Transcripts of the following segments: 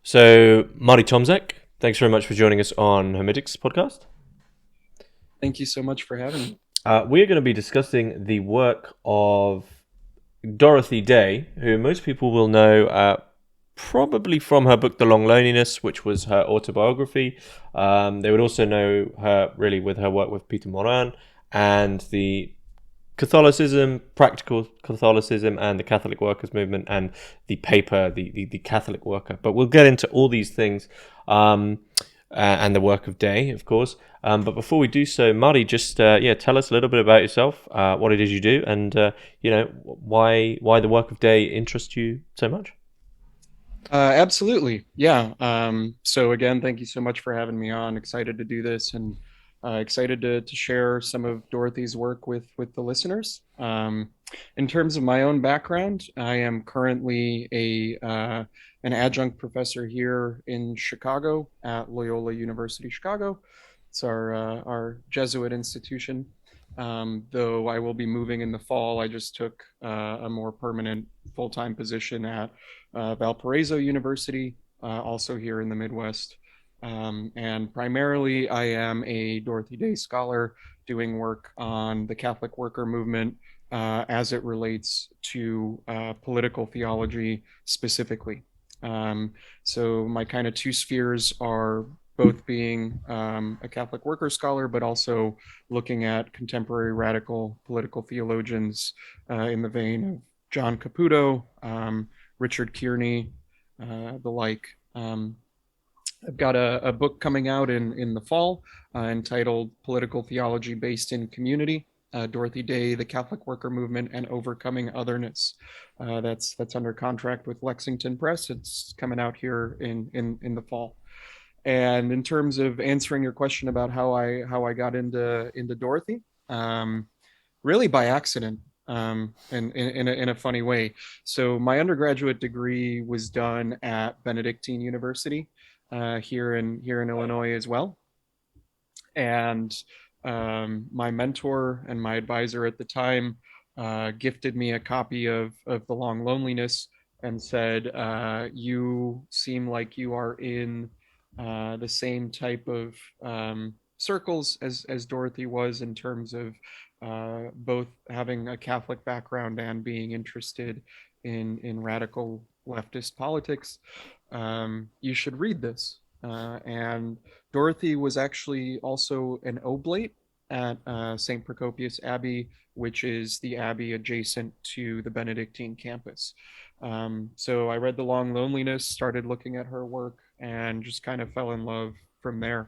So, Marty Tomszak, thanks very much for joining us on Hermitix podcast. Thank you so much for having me. We're going to be discussing the work of Dorothy Day, who most people will know probably from her book The Long Loneliness, which was her autobiography. They would also know her really with her work with Peter Morin and the Catholicism, practical Catholicism, and the Catholic Workers Movement, and the paper, the Catholic Worker. But we'll get into all these things, and the work of Day, of course. But before we do so, Marty, just tell us a little bit about yourself, what it is you do, and why the work of Day interests you so much. Absolutely. Yeah. So again, thank you so much for having me on. Excited to do this and excited to share some of Dorothy's work with the listeners. In terms of my own background, I am currently an adjunct professor here in Chicago at Loyola University Chicago. It's our Jesuit institution. Though I will be moving in the fall, I just took a more permanent full-time position at Valparaiso University, also here in the Midwest. And primarily, I am a Dorothy Day scholar doing work on the Catholic worker movement as it relates to political theology specifically. So my kind of two spheres are both being a Catholic worker scholar, but also looking at contemporary radical political theologians in the vein of John Caputo, Richard Kearney, the like. I've got a book coming out in the fall entitled Political Theology Based in Community, Dorothy Day, the Catholic Worker Movement, and Overcoming Otherness. That's under contract with Lexington Press. It's coming out here in the fall. And in terms of answering your question about how I got into Dorothy, really by accident, and in a funny way. So my undergraduate degree was done at Benedictine University here in Illinois as well. And my mentor and my advisor at the time gifted me a copy of The Long Loneliness and said, "You seem like you are in the same type of circles as Dorothy was in terms of both having a Catholic background and being interested in radical leftist politics. You should read this." And Dorothy was actually also an oblate at St. Procopius Abbey, which is the abbey adjacent to the Benedictine campus. So I read The Long Loneliness, started looking at her work, and just kind of fell in love from there.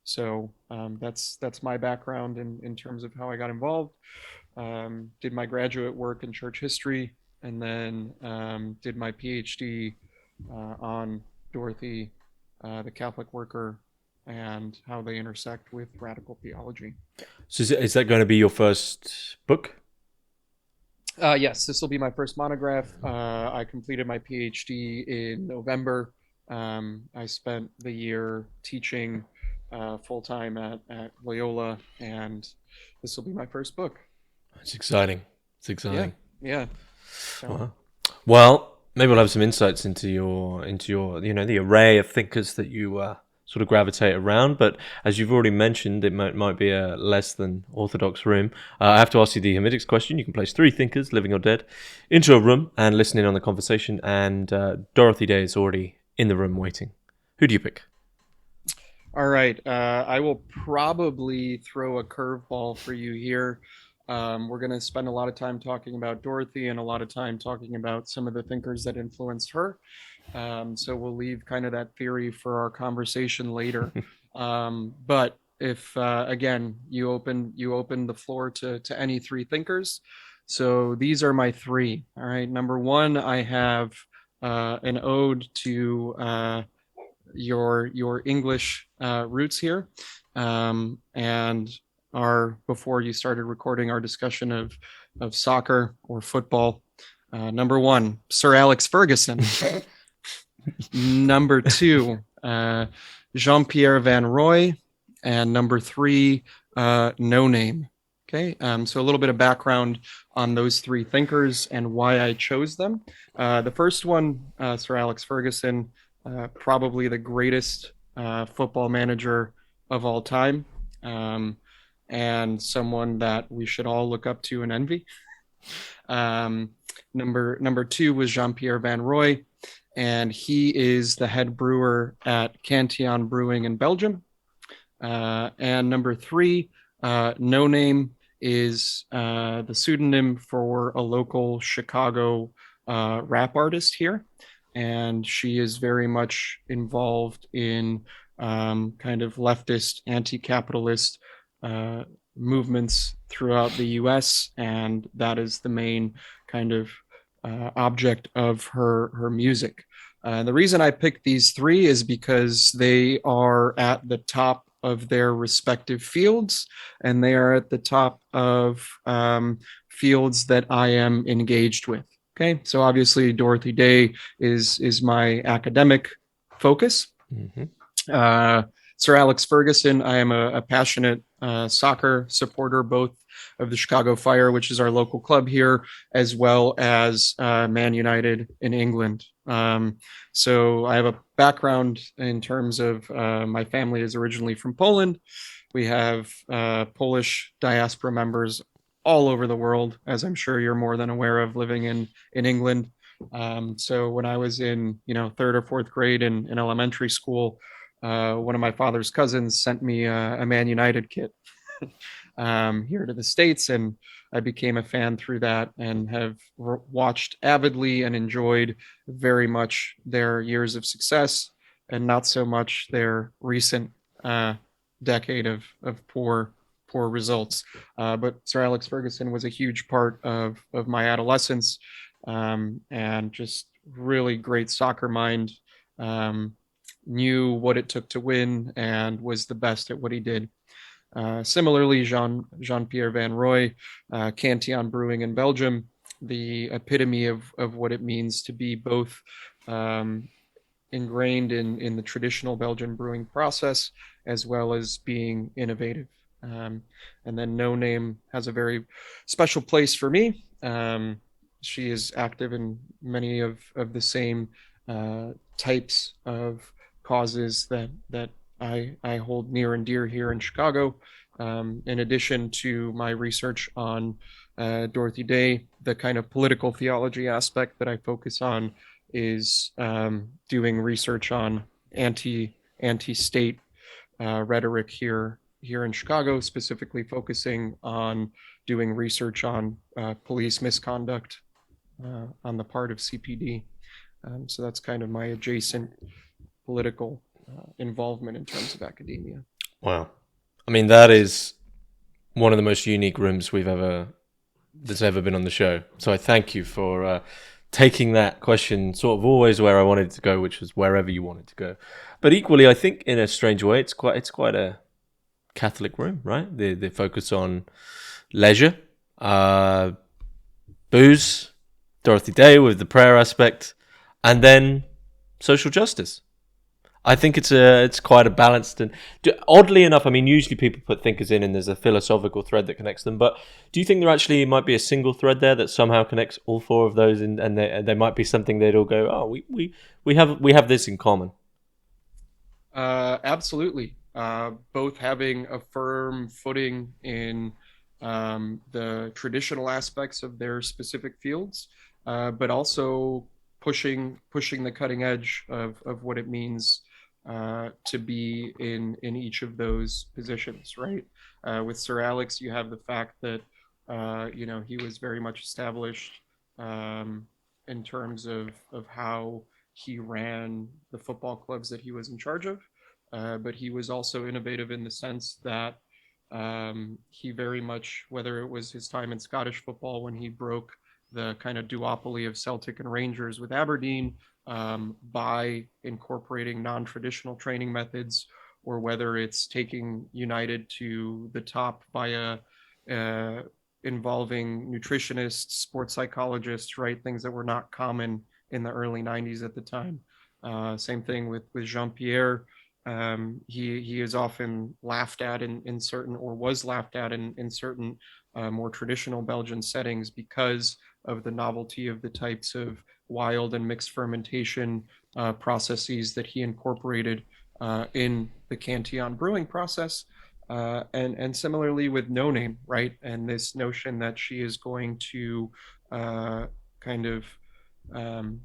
So that's my background in terms of how I got involved. Did my graduate work in church history, and then did my PhD on Dorothy, the Catholic worker, and how they intersect with radical theology. So, is that going to be your first book? Yes, this will be my first monograph. I completed my PhD in November. I spent the year teaching full time at Loyola, and this will be my first book. It's exciting. It's Yeah, exciting. yeah. So, Wow. Well, maybe we'll have some insights into your the array of thinkers that you sort of gravitate around. But as you've already mentioned, it might be a less than orthodox room. I have to ask you the Hermitix question. You can place three thinkers, living or dead, into a room and listen in on the conversation. And Dorothy Day is already in the room waiting. Who do you pick? all right. I will probably throw a curveball for you here. We're going to spend a lot of time talking about Dorothy and a lot of time talking about some of the thinkers that influenced her. So we'll leave kind of that theory for our conversation later. But if again you open the floor to any three thinkers, so these are my three. All right. Number one, I have an ode to your English roots here, and our before you started recording our discussion of soccer or football. Number one, Sir Alex Ferguson. Number two, Jean-Pierre Van Roy, and number three, No Name. Okay, so a little bit of background on those three thinkers and why I chose them. The first one, Sir Alex Ferguson, probably the greatest football manager of all time, um, and someone that we should all look up to and envy. Um, number two was Jean-Pierre Van Roy, and he is the head brewer at Cantillon Brewing in Belgium. And number three, No Name, is the pseudonym for a local Chicago rap artist here. And she is very much involved in kind of leftist, anti capitalist movements throughout the US. And that is the main kind of object of her music. The reason I picked these three is because they are at the top of their respective fields, and they are at the top of fields that I am engaged with. Okay, so obviously Dorothy Day is my academic focus. Mm-hmm. Sir Alex Ferguson, I am a passionate soccer supporter, both of the Chicago Fire, which is our local club here, as well as Man United in England. So I have a background in terms of my family is originally from Poland. We have Polish diaspora members all over the world, as I'm sure you're more than aware of, living in England. So when I was in third or fourth grade in elementary school, one of my father's cousins sent me a Man United kit here to the States, and I became a fan through that and have watched avidly and enjoyed very much their years of success and not so much their recent decade of poor results. But Sir Alex Ferguson was a huge part of my adolescence, and just really great soccer mind. Knew what it took to win and was the best at what he did. Similarly, Jean-Pierre Van Roy, Cantillon Brewing in Belgium, the epitome of what it means to be both ingrained in the traditional Belgian brewing process, as well as being innovative. And then No Name has a very special place for me. She is active in many of the same types of causes that I hold near and dear here in Chicago. In addition to my research on Dorothy Day, the kind of political theology aspect that I focus on is doing research on anti-state rhetoric here in Chicago, specifically focusing on doing research on police misconduct on the part of CPD. So that's kind of my adjacent political involvement in terms of academia. Wow. I mean, that is one of the most unique rooms that's ever been on the show. So I thank you for taking that question sort of always where I wanted to go, which was wherever you wanted to go. But equally, I think in a strange way, it's quite a Catholic room, right? They focus on leisure, booze, Dorothy Day with the prayer aspect, and then social justice. I think it's quite a balanced and oddly enough, I mean, usually people put thinkers in and there's a philosophical thread that connects them. But do you think there actually might be a single thread there that somehow connects all four of those, and there might be something they'd all go, oh, we have this in common. Absolutely. Both having a firm footing in the traditional aspects of their specific fields, but also pushing the cutting edge of what it means to be in each of those positions, right? With Sir Alex, you have the fact that he was very much established in terms of how he ran the football clubs that he was in charge of, but he was also innovative in the sense that he very much, whether it was his time in Scottish football when he broke the kind of duopoly of Celtic and Rangers with Aberdeen, by incorporating non-traditional training methods, or whether it's taking United to the top via involving nutritionists, sports psychologists, right? Things that were not common in the early 90s at the time. Same thing with Jean-Pierre. He is often laughed at in certain, or was laughed at in certain more traditional Belgian settings because of the novelty of the types of wild and mixed fermentation processes that he incorporated in the Cantillon brewing process. And similarly with No Name, right? And this notion that she is going to kind of um,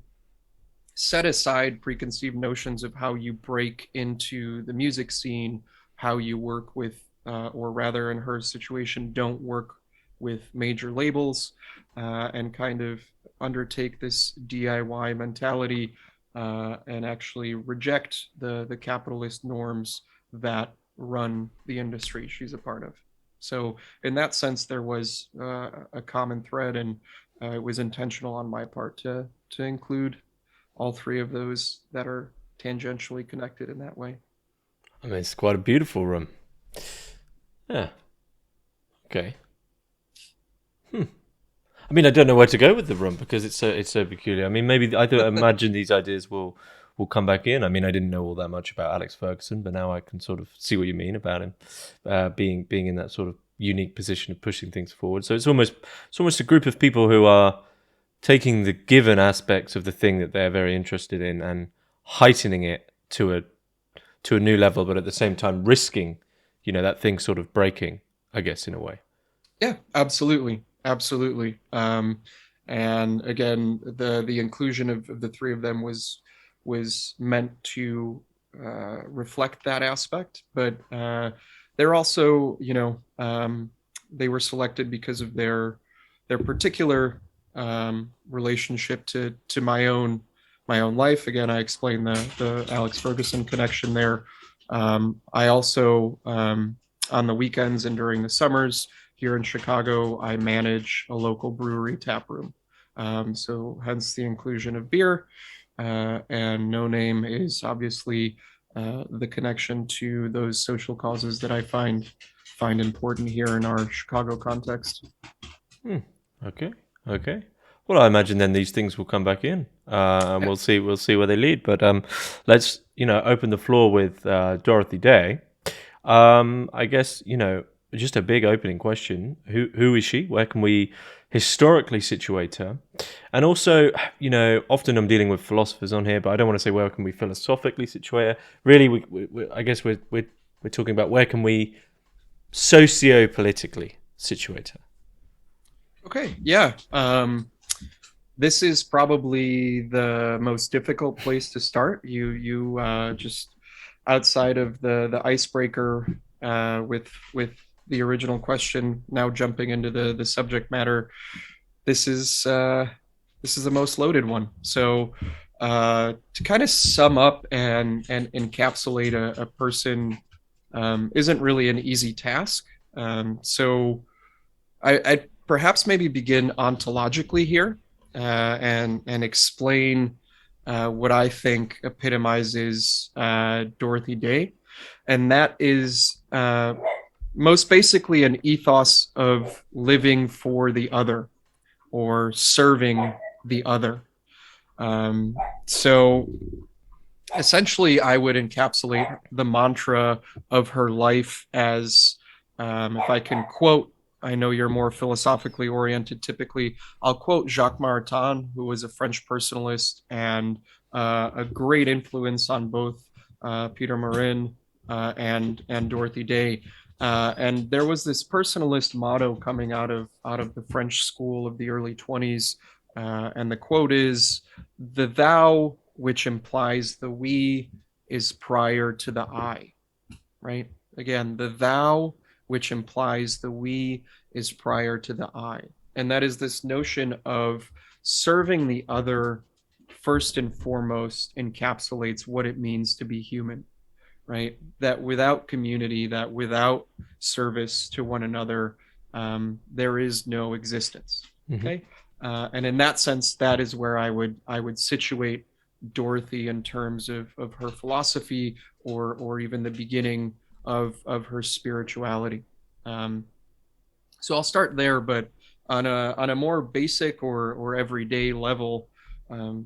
set aside preconceived notions of how you break into the music scene, how you work with, or rather in her situation, don't work with major labels, and kind of undertake this DIY mentality and actually reject the capitalist norms that run the industry she's a part of. So in that sense, there was a common thread, and it was intentional on my part to include all three of those that are tangentially connected in that way. I mean, it's quite a beautiful room. Yeah. Okay. I mean, I don't know where to go with the room because it's so peculiar. I mean, maybe I don't imagine these ideas will come back in. I mean, I didn't know all that much about Alex Ferguson, but now I can sort of see what you mean about him being in that sort of unique position of pushing things forward. So it's almost a group of people who are taking the given aspects of the thing that they're very interested in and heightening it to a new level, but at the same time risking, that thing sort of breaking, I guess, in a way. Yeah, absolutely, absolutely. And again, the inclusion of the three of them was meant to reflect that aspect, but they're also, they were selected because of their particular relationship to my own life. Again, I explained the Alex Ferguson connection there. I also on the weekends and during the summers here in Chicago, I manage a local brewery tap room. So hence the inclusion of beer. And No Name is obviously the connection to those social causes that I find important here in our Chicago context. Okay. Okay. Well, I imagine then these things will come back in, and Yeah. we'll see where they lead. But let's open the floor with Dorothy Day. I guess just a big opening question: who is she? Where can we historically situate her? And also, often I'm dealing with philosophers on here, but I don't want to say where can we philosophically situate her. Really, I guess we're talking about where can we socio-politically situate her. Okay. Yeah. This is probably the most difficult place to start. You just outside of the icebreaker with the original question. Now jumping into the subject matter. This is this is the most loaded one. So to kind of sum up and encapsulate a person isn't really an easy task. So I'd perhaps maybe begin ontologically here and explain what I think epitomizes Dorothy Day, and that is most basically an ethos of living for the other or serving the other. Um, so essentially, I would encapsulate the mantra of her life as, if I can quote, I know you're more philosophically oriented typically. I'll quote Jacques Maritain, who was a French personalist and a great influence on both Peter Morin and Dorothy Day. And there was this personalist motto coming out of the French school of the early 20s, and the quote is, "The thou which implies the we is prior to the I," right? Again, the thou which implies the we is prior to the I. And that is this notion of serving the other first and foremost encapsulates what it means to be human, right? That without community, that without service to one another, there is no existence. Mm-hmm. Okay, and in that sense, that is where I would situate Dorothy in terms of her philosophy or even the beginning of her spirituality. Um, so I'll start there, but on a more basic or everyday level,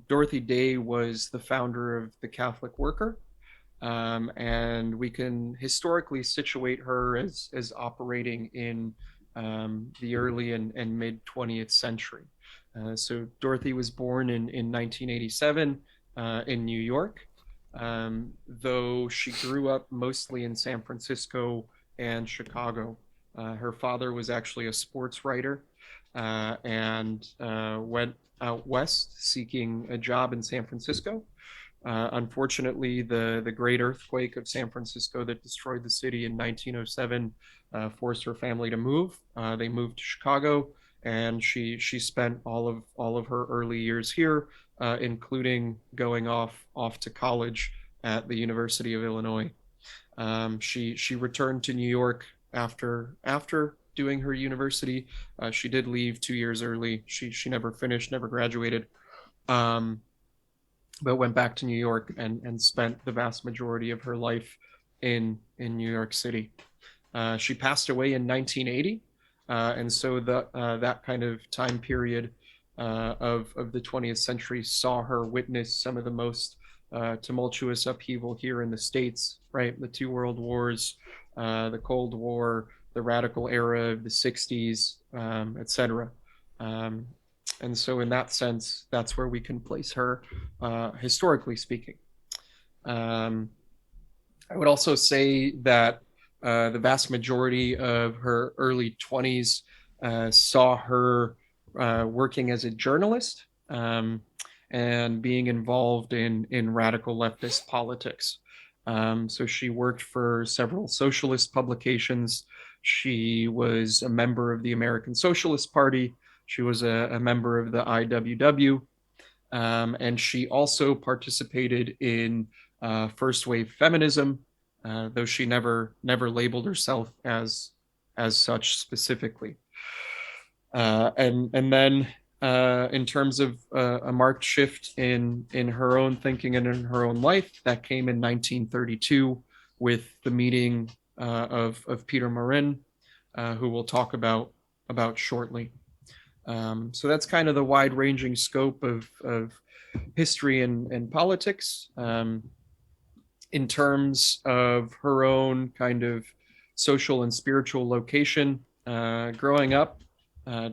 Dorothy Day was the founder of the Catholic Worker, and we can historically situate her as operating in the early and mid 20th century. So Dorothy was born in 1987 in New York, though she grew up mostly in San Francisco and Chicago. Her father was actually a sports writer and went out west seeking a job in San Francisco. Unfortunately, the great earthquake of San Francisco that destroyed the city in 1907 forced her family to move. They moved to Chicago, and she spent all of her early years here, including going off to college at the University of Illinois. She returned to New York after doing her university. She did leave 2 years early. She never finished, never graduated. Um, but went back to New York and spent the vast majority of her life in New York City. She passed away in 1980, and so that kind of time period of the 20th century saw her witness some of the most tumultuous upheaval here in the States, right? The two world wars, the Cold War, the radical era of the 60s, etc. And so, in that sense, that's where we can place her, historically speaking. Um, I would also say that the vast majority of her early 20s saw her working as a journalist and being involved in radical leftist politics. So she worked for several socialist publications. She was a member of the American Socialist Party. She was a member of the IWW. And she also participated in first wave feminism, though she never labeled herself as such specifically. And then in terms of a marked shift in her own thinking and in her own life, that came in 1932 with the meeting of Peter Morin, who we'll talk about shortly. So that's kind of the wide-ranging scope of history and politics. In terms of her own kind of social and spiritual location, growing up,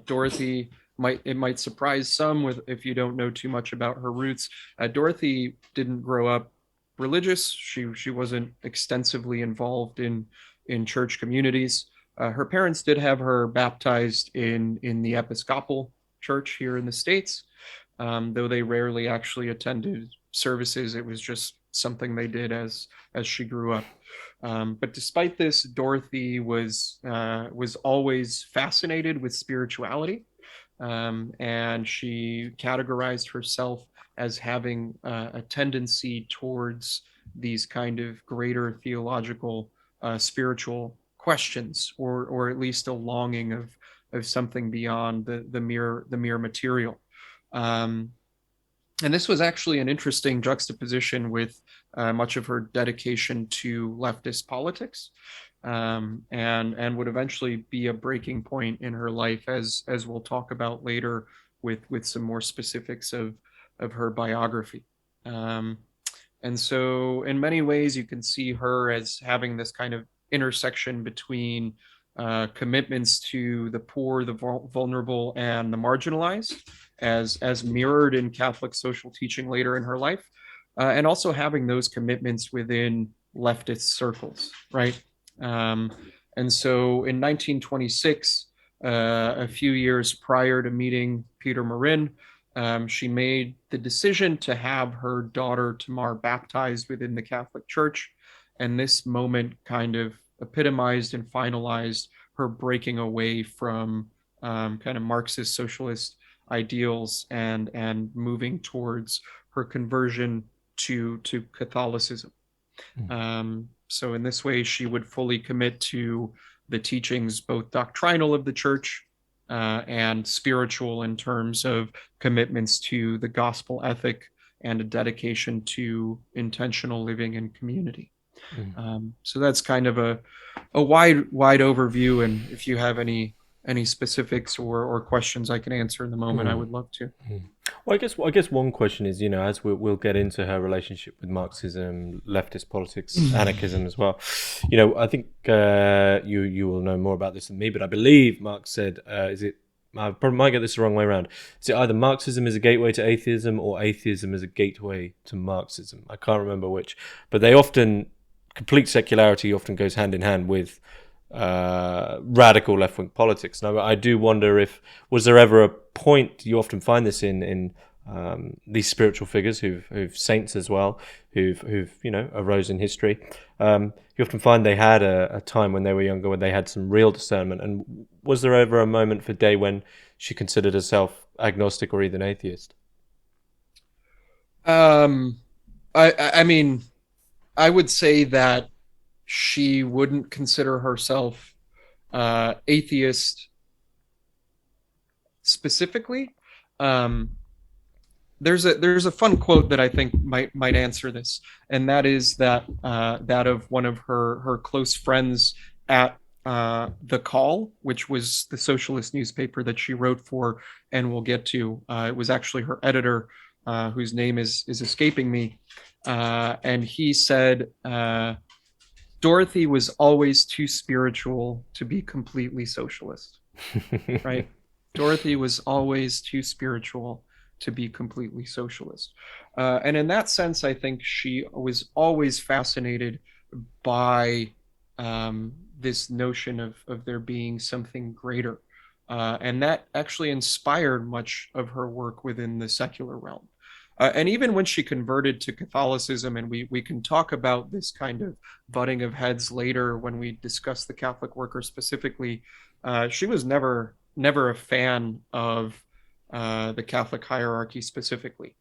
Dorothy might surprise some if you don't know too much about her roots. Dorothy didn't grow up religious. She wasn't extensively involved in church communities. Her parents did have her baptized in the Episcopal Church here in the States, though they rarely actually attended services. It was just something they did as she grew up. But despite this, Dorothy was always fascinated with spirituality, and she categorized herself as having a tendency towards these kind of greater theological, spiritual questions, or at least a longing of something beyond the mere material. And this was actually an interesting juxtaposition with much of her dedication to leftist politics, and would eventually be a breaking point in her life, as we'll talk about later with some more specifics of her biography. And so, in many ways, you can see her as having this kind of intersection between commitments to the poor, the vulnerable, and the marginalized, as mirrored in Catholic social teaching later in her life, and also having those commitments within leftist circles, right? And so in 1926, a few years prior to meeting Peter Morin, she made the decision to have her daughter Tamar baptized within the Catholic Church. And this moment kind of epitomized and finalized her breaking away from kind of Marxist socialist ideals and moving towards her conversion to Catholicism. So in this way, she would fully commit to the teachings, both doctrinal of the church and spiritual, in terms of commitments to the gospel ethic and a dedication to intentional living in community. So that's kind of a wide overview, and if you have any specifics or questions I can answer in the moment, I would love to. Well, I guess one question is, as we'll get into her relationship with Marxism, leftist politics, anarchism as well. I think you will know more about this than me, but I believe Marx said, is it I probably might get this the wrong way around. Is it either Marxism is a gateway to atheism or atheism is a gateway to Marxism? I can't remember which, but they often complete secularity often goes hand in hand with radical left wing politics. Now, I do wonder if was there ever a point, you often find this in these spiritual figures who've saints as well, who've arose in history. You often find they had a time when they were younger when they had some real discernment. And was there ever a moment for Day when she considered herself agnostic or even atheist? Um, I mean, I would say that she wouldn't consider herself atheist specifically. Um, there's a fun quote that I think might answer this, and that is that of one of her close friends at the Call, which was the socialist newspaper that she wrote for, and we'll get to. It was actually her editor, whose name is escaping me, and he said. Dorothy was always too spiritual to be completely socialist, right? Dorothy was always too spiritual to be completely socialist. And in that sense, I think she was always fascinated by this notion of there being something greater. And that actually inspired much of her work within the secular realm. And even when she converted to Catholicism, and we can talk about this kind of butting of heads later when we discuss the Catholic worker specifically, she was never a fan of the Catholic hierarchy specifically.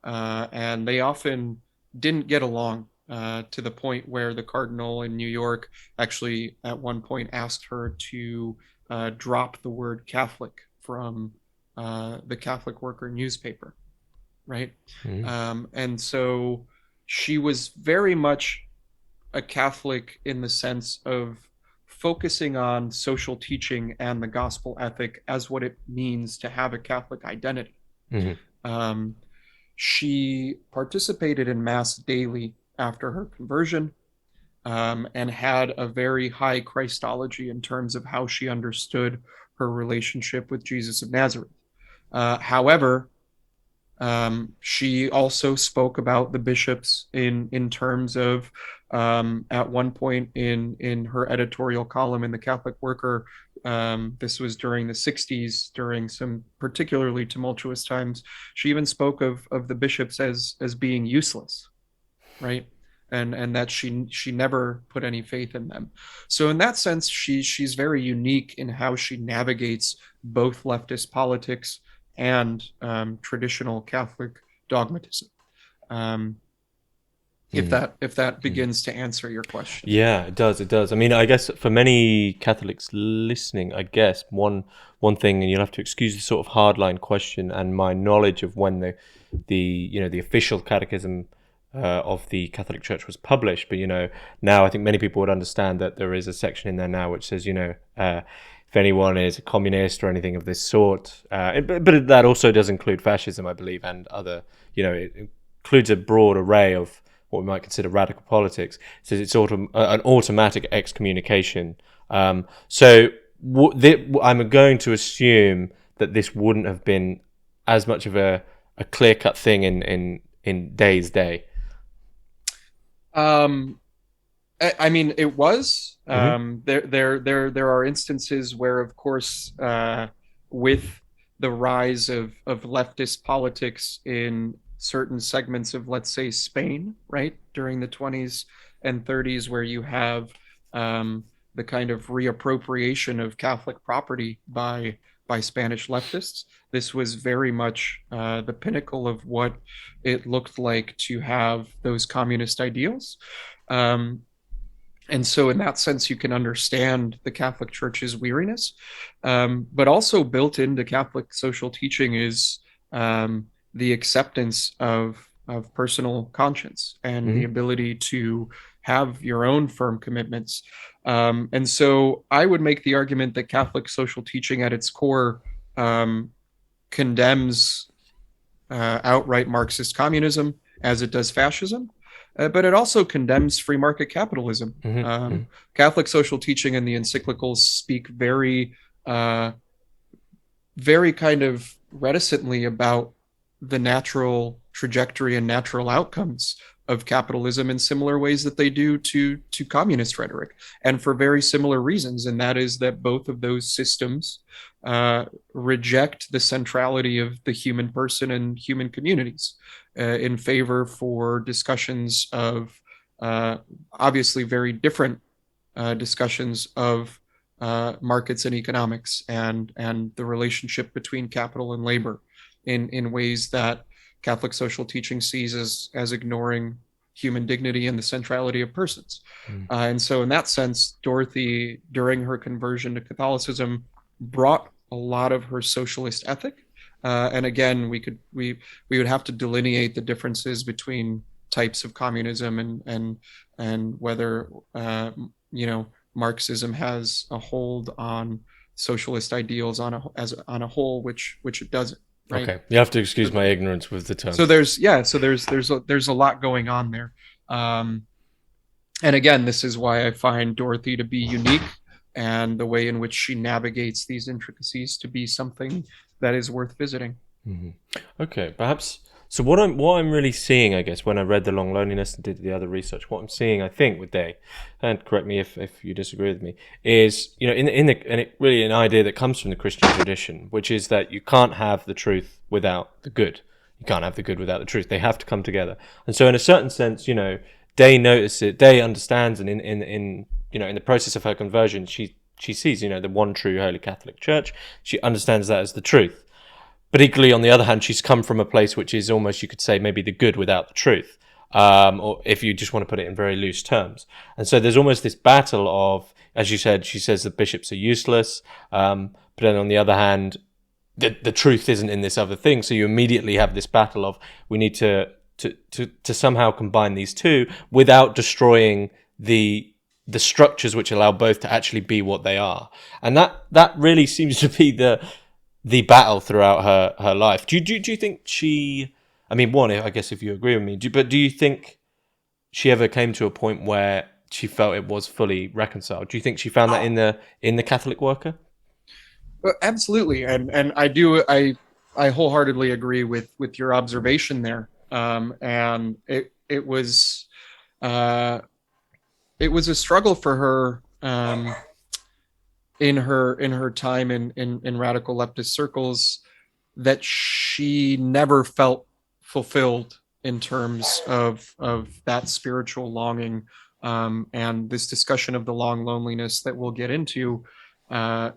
And they often didn't get along to the point where the cardinal in New York actually at one point asked her to drop the word Catholic from the Catholic worker newspaper. Right. And so she was very much a Catholic in the sense of focusing on social teaching and the gospel ethic as what it means to have a Catholic identity. Um, she participated in Mass daily after her conversion, and had a very high Christology in terms of how she understood her relationship with Jesus of Nazareth. However, she also spoke about the bishops in terms of at one point in her editorial column in the Catholic Worker. This was during the 60s, during some particularly tumultuous times. She even spoke of the bishops as being useless, right? And that she never put any faith in them. So in that sense, she's very unique in how she navigates both leftist politics and traditional Catholic dogmatism. If that begins to answer your question. Yeah, it does. It does. I mean, I guess for many Catholics listening, I guess one thing, and you'll have to excuse the sort of hardline question and my knowledge of when the official catechism of the Catholic Church was published. But now I think many people would understand that there is a section in there now which says if anyone is a communist or anything of this sort, but that also does include fascism, I believe, and other, it includes a broad array of what we might consider radical politics. It says it's sort of an automatic excommunication. So I'm going to assume that this wouldn't have been as much of a clear-cut thing in Day's day. I mean, it was. There are instances where, of course, with the rise of leftist politics in certain segments of, let's say, Spain, right, during the 20s and 30s, where you have the kind of reappropriation of Catholic property by Spanish leftists. This was very much the pinnacle of what it looked like to have those communist ideals. And so in that sense, you can understand the Catholic Church's weariness. But also built into Catholic social teaching is the acceptance of personal conscience and the ability to have your own firm commitments. And so I would make the argument that Catholic social teaching at its core condemns outright Marxist communism as it does fascism. But it also condemns free market capitalism. Catholic social teaching and the encyclicals speak very very kind of reticently about the natural trajectory and natural outcomes of capitalism in similar ways that they do to communist rhetoric, and for very similar reasons. And that is that both of those systems reject the centrality of the human person and human communities in favor for discussions of obviously very different discussions of markets and economics and the relationship between capital and labor in ways that Catholic social teaching sees as ignoring human dignity and the centrality of persons. And so in that sense, Dorothy, during her conversion to Catholicism, brought a lot of her socialist ethic. And again, we would have to delineate the differences between types of communism and whether you know, Marxism has a hold on socialist ideals on a whole, which it doesn't. Right. Okay, you have to excuse my ignorance with the So terms. there's a lot going on there. And again, this is why I find Dorothy to be unique, and the way in which she navigates these intricacies to be something that is worth visiting. Okay, perhaps. So what I'm really seeing, I guess, when I read The Long Loneliness and did the other research, what I'm seeing, I think, with Day, and correct me if you disagree with me, is, you know, in the and it really an idea that comes from the Christian tradition, which is that you can't have the truth without the good. You can't have the good without the truth. They have to come together. And so, in a certain sense, you know, Day notices it, Day understands, and in you know, in the process of her conversion, she sees, you know, the one true Holy Catholic Church. She understands that as the truth. But equally, on the other hand, she's come from a place which is almost, you could say, maybe the good without the truth, or if you just want to put it in very loose terms. And so there's almost this battle of, as you said, she says the bishops are useless, but then on the other hand, the truth isn't in this other thing. So you immediately have this battle of, we need to somehow combine these two without destroying the structures which allow both to actually be what they are. And that really seems to be the battle throughout her life. Do you think she? I mean, one, I guess if you agree with me, but do you think she ever came to a point where she felt it was fully reconciled? Do you think she found that in the Catholic worker? Absolutely, and I wholeheartedly agree with your observation there. And uh, it was a struggle for her in her time in radical leftist circles, that she never felt fulfilled in terms of that spiritual longing. And this discussion of the long loneliness that we'll get into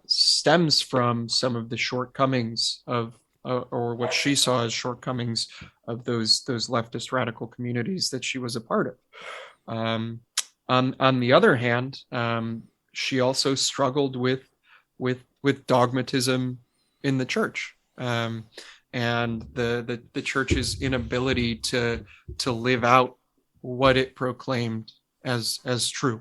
stems from some of the shortcomings of or what she saw as shortcomings of those leftist radical communities that she was a part of. On the other hand, she also struggled with dogmatism in the church, and the church's inability to live out what it proclaimed as true.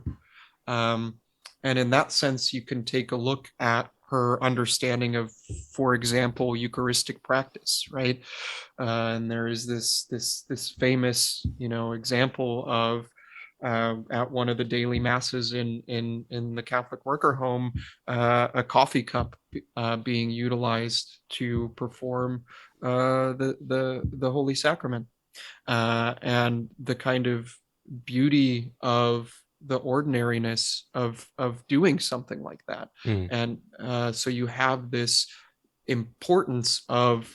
And in that sense, you can take a look at her understanding of, for example, Eucharistic practice, right? And there is this famous, you know, example of at one of the daily masses in the Catholic worker home, a coffee cup being utilized to perform the Holy Sacrament, and the kind of beauty of the ordinariness of doing something like that. Mm. And so you have this importance of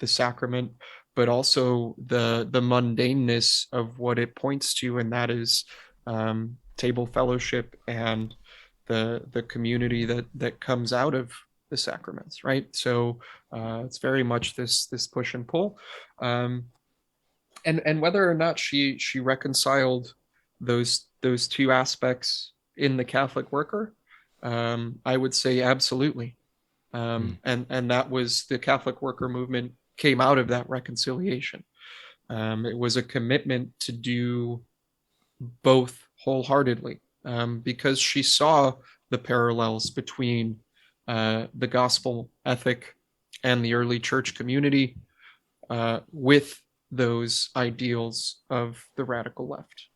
the sacrament, but also the mundaneness of what it points to, and that is table fellowship and the community that comes out of the sacraments, right? So it's very much this push and pull. And whether or not she reconciled those two aspects in the Catholic worker, I would say absolutely. And that was, the Catholic worker movement came out of that reconciliation. It was a commitment to do both wholeheartedly, because she saw the parallels between the gospel ethic and the early church community with those ideals of the radical left.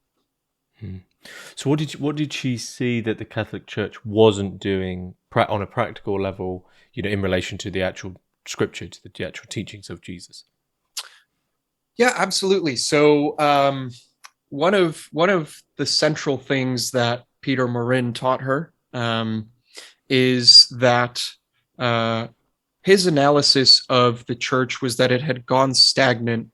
So what did she see that the Catholic Church wasn't doing on a practical level, in relation to the actual scripture, to the actual teachings of Jesus? Yeah, absolutely. So one of the central things that Peter Morin taught her is that his analysis of the church was that it had gone stagnant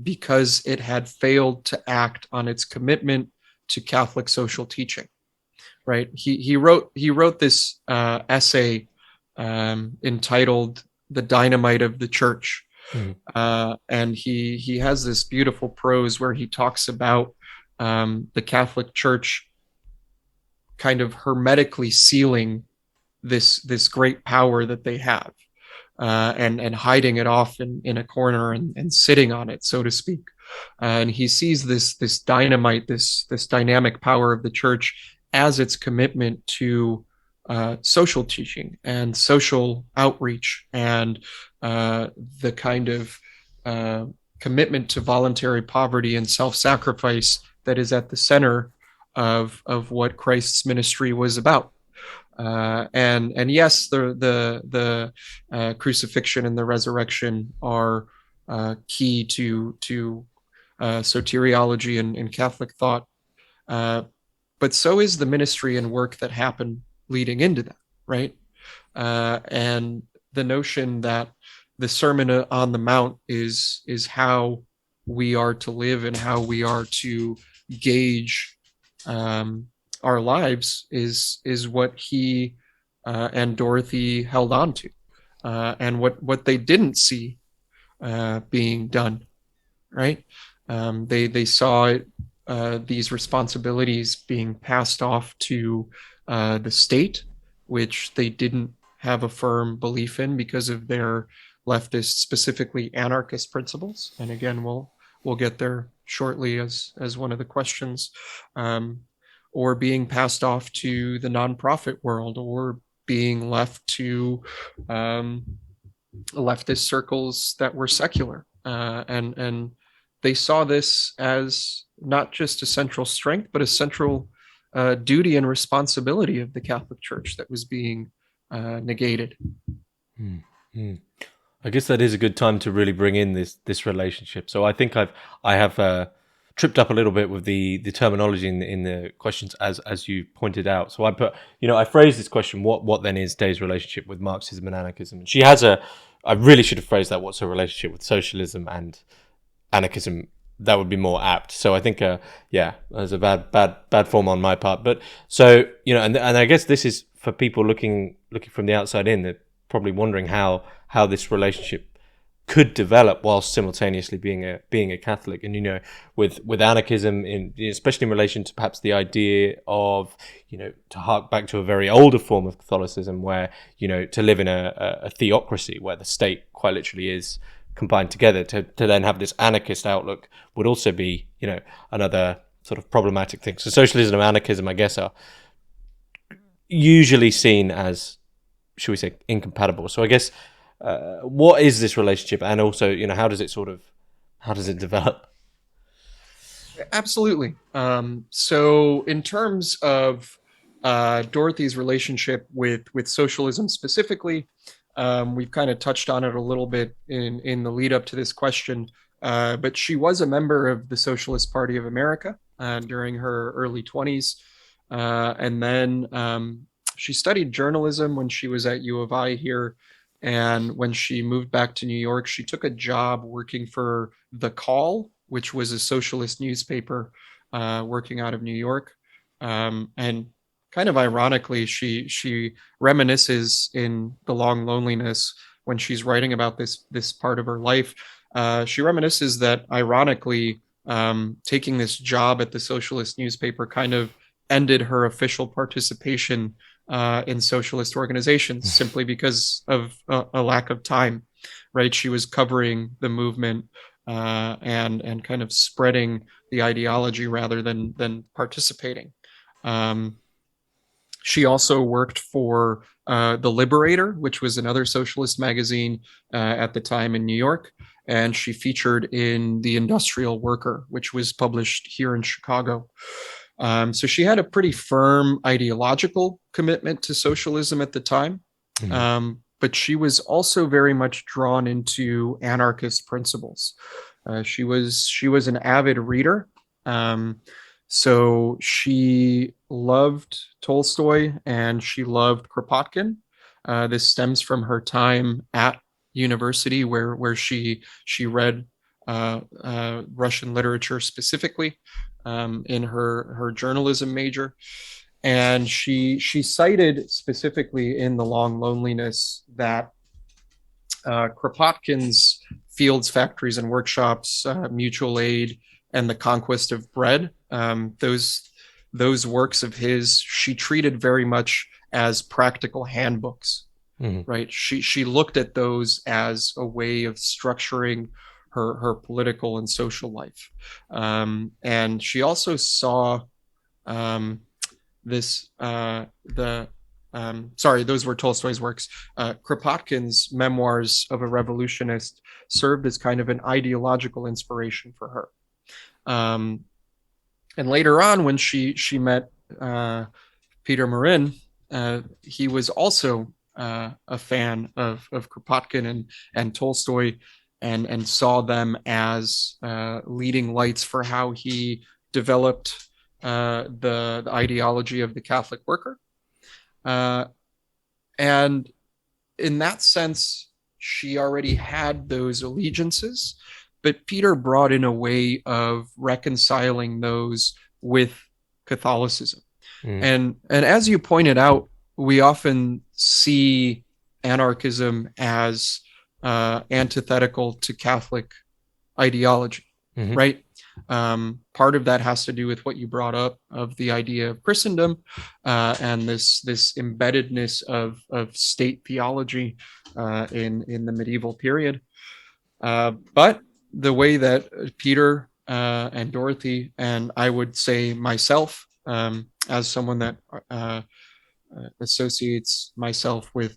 because it had failed to act on its commitment to Catholic social teaching. Right? He wrote this essay entitled "The Dynamite of the Church," and he has this beautiful prose where he talks about the Catholic Church kind of hermetically sealing this great power that they have, and hiding it off in a corner and sitting on it, so to speak. And he sees this dynamite, this dynamic power of the church as its commitment to social teaching and social outreach, and the kind of commitment to voluntary poverty and self-sacrifice that is at the center of what Christ's ministry was about. And yes, the crucifixion and the resurrection are key to soteriology and Catholic thought, but so is the ministry and work that happened leading into that, right? And the notion that the Sermon on the Mount is how we are to live and how we are to gauge our lives is what he and Dorothy held on to, and what they didn't see being done, right? They saw these responsibilities being passed off to the state, which they didn't have a firm belief in because of their leftist, specifically anarchist principles. And again, we'll get there shortly as one of the questions. Or being passed off to the nonprofit world, or being left to leftist circles that were secular, and they saw this as not just a central strength, but a central duty and responsibility of the Catholic Church that was being negated. Mm-hmm. I guess that is a good time to really bring in this relationship. So I think I have tripped up a little bit with the terminology in the questions as you pointed out. So I put, I phrased this question: what then is Day's relationship with Marxism and anarchism? And she has I really should have phrased that: what's her relationship with socialism and anarchism? That would be more apt. So I think, yeah, there's a bad form on my part. But so and I guess this is for people looking from the outside in. They're probably wondering how this relationship could develop whilst simultaneously being a Catholic, and with anarchism, especially in relation to perhaps the idea of to hark back to a very older form of Catholicism, where to live in a theocracy where the state quite literally is combined together, to then have this anarchist outlook would also be another sort of problematic thing. So socialism and anarchism, I guess, are usually seen as, should we say, incompatible. So I guess, what is this relationship, and also how does it develop? Absolutely. So in terms of Dorothy's relationship with socialism specifically, we've kind of touched on it a little bit in the lead up to this question, but she was a member of the Socialist Party of America during her early 20s, and then she studied journalism when she was at U of I here. And when she moved back to New York, she took a job working for The Call, which was a socialist newspaper working out of New York. And kind of ironically, she reminisces in The Long Loneliness, when she's writing about this part of her life. She reminisces that, ironically, taking this job at the socialist newspaper kind of ended her official participation in socialist organizations, simply because of a lack of time, right? She was covering the movement and kind of spreading the ideology rather than participating. She also worked for The Liberator, which was another socialist magazine at the time in New York, and she featured in The Industrial Worker, which was published here in Chicago. So she had a pretty firm ideological commitment to socialism at the time. But she was also very much drawn into anarchist principles. She was an avid reader. So she loved Tolstoy and she loved Kropotkin. This stems from her time at university where she read Russian literature specifically in her journalism major. And she cited specifically in The Long Loneliness that Kropotkin's Fields, Factories, and Workshops, Mutual Aid, and The Conquest of Bread, those works of his, she treated very much as practical handbooks, right? She looked at those as a way of structuring her political and social life. And she also saw this sorry, those were Tolstoy's works. Kropotkin's Memoirs of a Revolutionist served as kind of an ideological inspiration for her. And later on, when she met Peter Morin, he was also a fan of Kropotkin and Tolstoy, and saw them as leading lights for how he developed the ideology of the Catholic worker. And in that sense, she already had those allegiances, but Peter brought in a way of reconciling those with Catholicism. And as you pointed out, we often see anarchism as antithetical to Catholic ideology, right? Part of that has to do with what you brought up of the idea of Christendom and this embeddedness of state theology in the medieval period. But the way that Peter and Dorothy, and I would say myself, as someone that associates myself with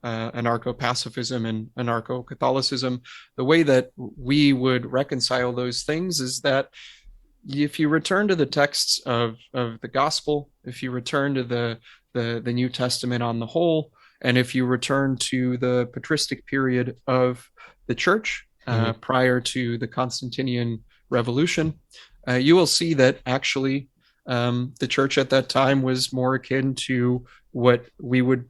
anarcho-pacifism and anarcho-Catholicism, the way that we would reconcile those things is that if you return to the texts of the gospel, if you return to the New Testament on the whole, and if you return to the patristic period of the church prior to the Constantinian Revolution, you will see that actually the church at that time was more akin to what we would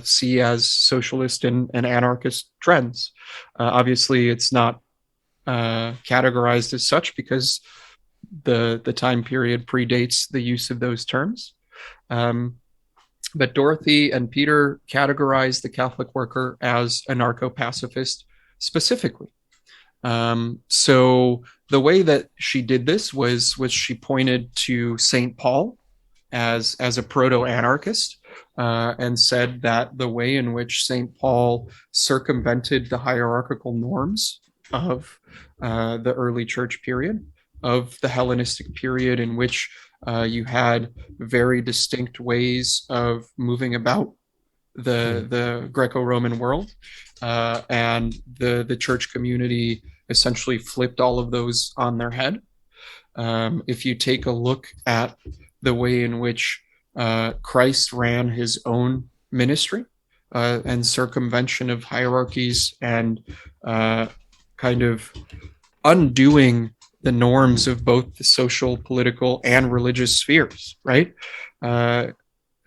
see as socialist and anarchist trends. Obviously, it's not categorized as such because the time period predates the use of those terms. But Dorothy and Peter categorized the Catholic worker as anarcho-pacifist specifically. So the way that she did this was she pointed to St. Paul as a proto-anarchist, and said that the way in which St. Paul circumvented the hierarchical norms of the early church period, of the Hellenistic period, in which you had very distinct ways of moving about the Greco-Roman world, and the church community essentially flipped all of those on their head. If you take a look at the way in which Christ ran his own ministry and circumvention of hierarchies and kind of undoing the norms of both the social, political, and religious spheres, right?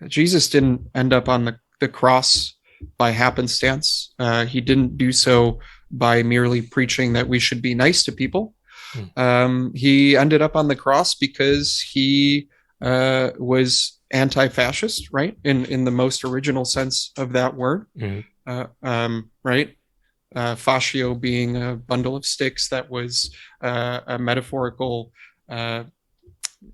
Jesus didn't end up on the cross by happenstance. He didn't do so by merely preaching that we should be nice to people. He ended up on the cross because he was anti-fascist, right? In the most original sense of that word, right? Fascio being a bundle of sticks that was a metaphorical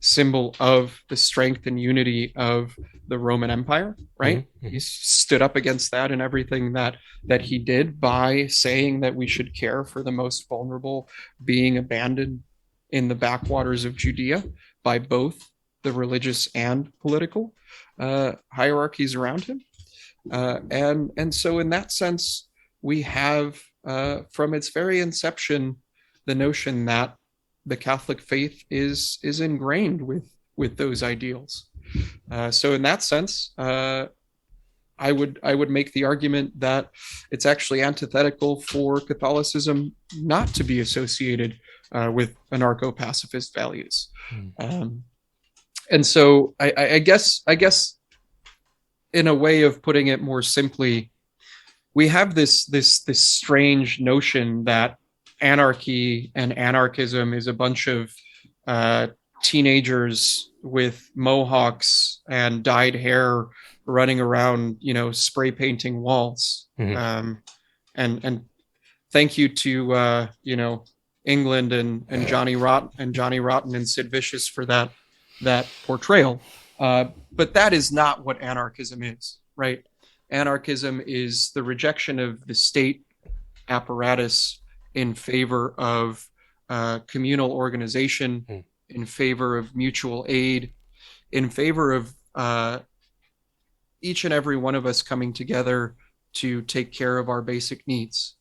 symbol of the strength and unity of the Roman Empire, right? He stood up against that and everything that he did by saying that we should care for the most vulnerable being abandoned in the backwaters of Judea by both the religious and political hierarchies around him. And so in that sense, we have from its very inception the notion that the Catholic faith is ingrained with those ideals. So in that sense, I would make the argument that it's actually antithetical for Catholicism not to be associated with anarcho-pacifist values. And so I guess in a way of putting it more simply, we have this strange notion that anarchy and anarchism is a bunch of teenagers with mohawks and dyed hair running around, spray painting walls. And thank you to England and Johnny Rotten and Sid Vicious for that portrayal. But that is not what anarchism is, right? Anarchism is the rejection of the state apparatus in favor of communal organization, in favor of mutual aid, in favor of each and every one of us coming together to take care of our basic needs.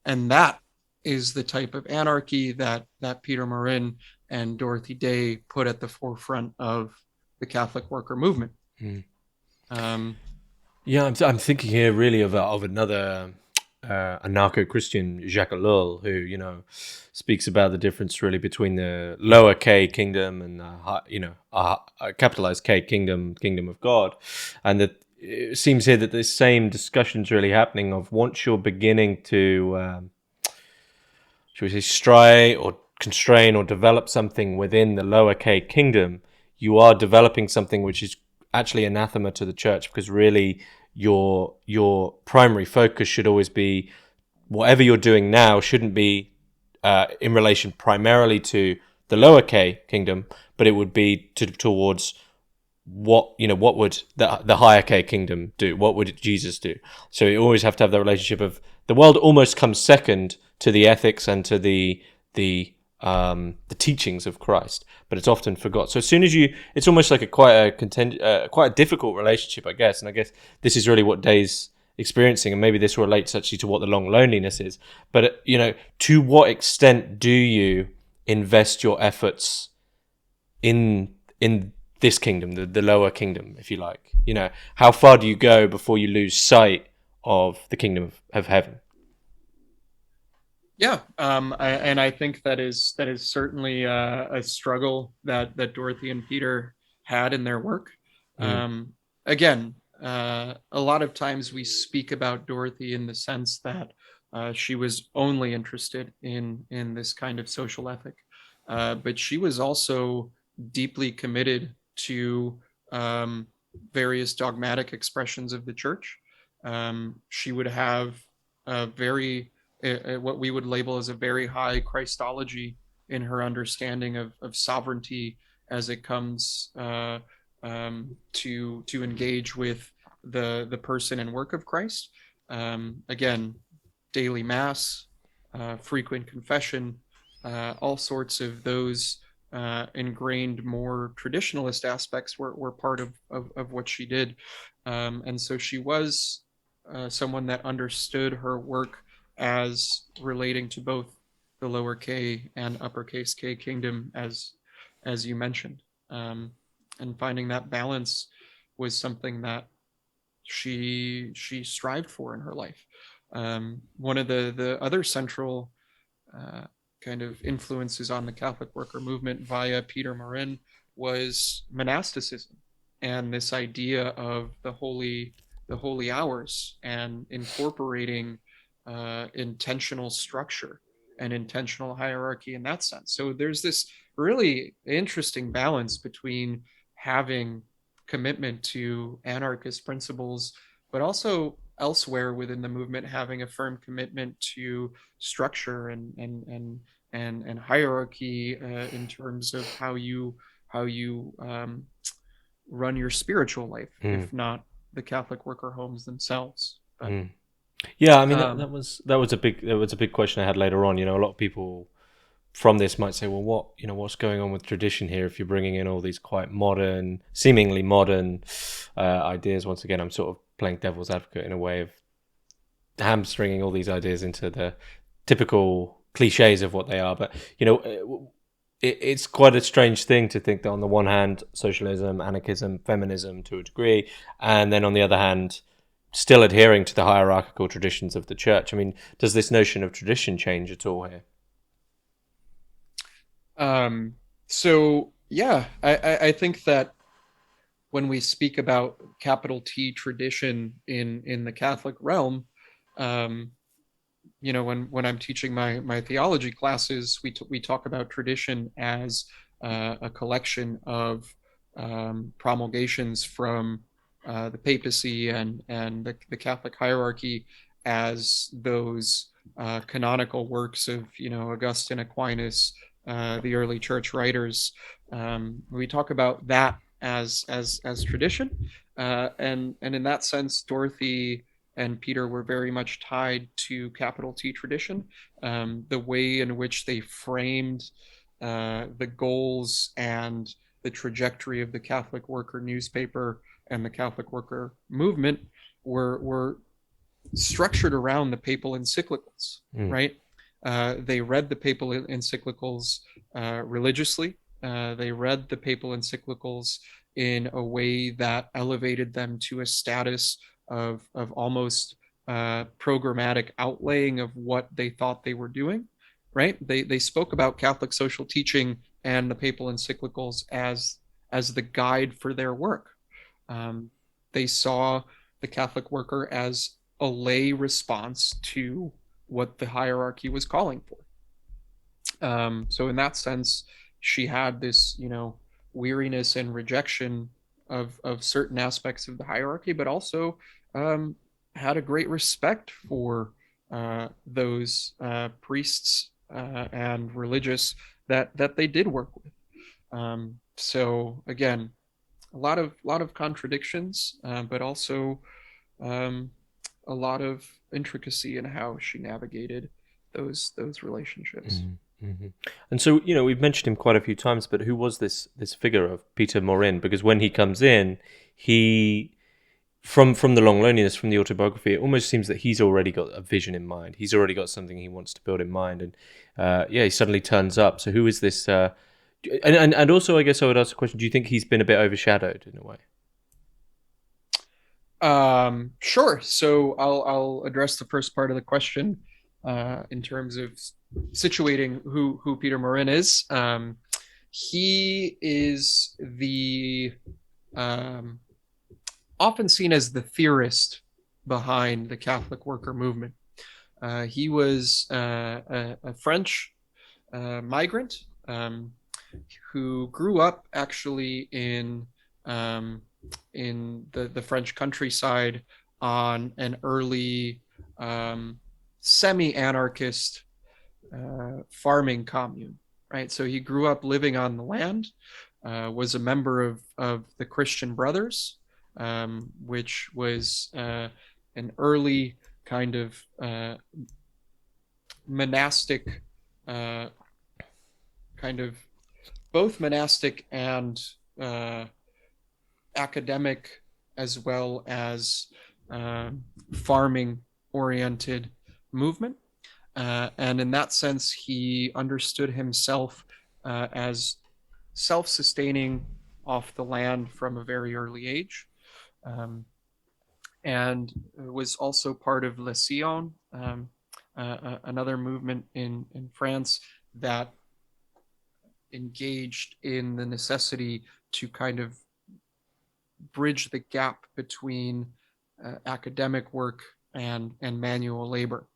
And that is the type of anarchy that Peter Morin and Dorothy Day put at the forefront of the Catholic worker movement. Yeah, I'm thinking here really of another anarcho-Christian, Jacques Ellul, who speaks about the difference really between the lower K kingdom and capitalized K kingdom of God, and that it seems here that this same discussion's really happening of once you're beginning to, should we say, stray or constrain or develop something within the lower K kingdom, you are developing something which is actually anathema to the church, because really your primary focus should always be, whatever you're doing now shouldn't be in relation primarily to the lower K kingdom, but it would be towards what would the higher K kingdom do? What would Jesus do? So you always have to have that relationship of the world almost comes second to the ethics and to the teachings of Christ, but it's often forgot. So as soon as it's almost like quite a difficult relationship, I guess. And I guess this is really what Day's experiencing, and maybe this relates actually to what the long loneliness is. But to what extent do you invest your efforts in this kingdom, the lower kingdom, if you like? How far do you go before you lose sight of the kingdom of heaven? Yeah, I think that is certainly a struggle that Dorothy and Peter had in their work. Again, a lot of times we speak about Dorothy in the sense that she was only interested in this kind of social ethic, but she was also deeply committed to various dogmatic expressions of the church. She would have a very what we would label as a very high Christology in her understanding of sovereignty as it comes to engage with the person and work of Christ. Again, daily mass, frequent confession, all sorts of those ingrained more traditionalist aspects were part of what she did. And so she was someone that understood her work as relating to both the lower K and uppercase K kingdom, as you mentioned, and finding that balance was something that she strived for in her life. One of the other central kind of influences on the Catholic worker movement via Peter Morin was monasticism and this idea of the holy hours and incorporating intentional structure and intentional hierarchy in that sense. So there's this really interesting balance between having commitment to anarchist principles, but also elsewhere within the movement having a firm commitment to structure and hierarchy in terms of how you run your spiritual life, if not the Catholic worker homes themselves. But, yeah, I mean that was a big question I had later on. A lot of people from this might say, well, what's going on with tradition here if you're bringing in all these quite modern, seemingly modern ideas? Once again, I'm sort of playing devil's advocate in a way of hamstringing all these ideas into the typical cliches of what they are. But it's quite a strange thing to think that on the one hand, socialism, anarchism, feminism to a degree, and then on the other hand, still adhering to the hierarchical traditions of the church. I mean, does this notion of tradition change at all here? So yeah, I think that when we speak about capital T tradition in the Catholic realm, um, when I'm teaching my theology classes, we talk about tradition as a collection of promulgations from the papacy and the Catholic hierarchy as those canonical works of Augustine, Aquinas, the early church writers. We talk about that as tradition, and in that sense, Dorothy and Peter were very much tied to capital T tradition. The way in which they framed the goals and the trajectory of the Catholic Worker newspaper and the Catholic Worker movement were structured around the papal encyclicals, Mm. right? They read the papal encyclicals religiously. They read the papal encyclicals in a way that elevated them to a status of almost programmatic outlaying of what they thought they were doing, right? They spoke about Catholic social teaching and the papal encyclicals as the guide for their work. They saw the Catholic worker as a lay response to what the hierarchy was calling for. So in that sense, she had this, weariness and rejection of certain aspects of the hierarchy, but also um, had a great respect for those priests and religious that they did work with. So again, a lot of contradictions, but also um, a lot of intricacy in how she navigated those relationships. Mm-hmm. And so, we've mentioned him quite a few times, but who was this figure of Peter Morin? Because when he comes in, he from the long loneliness, from the autobiography, it almost seems that he's already got a vision in mind. He's already got something he wants to build in mind, and he suddenly turns up. So who is this? And also, I guess I would ask the question: do you think he's been a bit overshadowed in a way? Sure. So I'll address the first part of the question in terms of situating who Peter Morin is. He is the um, often seen as the theorist behind the Catholic worker movement. He was a French migrant who grew up actually um, in the French countryside on an early semi-anarchist farming commune, right? So he grew up living on the land, was a member of the Christian Brothers, which was an early kind of monastic, uh, kind of both monastic and uh, academic, as well as farming oriented movement. And in that sense, he understood himself as self sustaining off the land from a very early age. Um, and was also part of Le Sillon, another movement in France that engaged in the necessity to kind of bridge the gap between academic work and manual labor.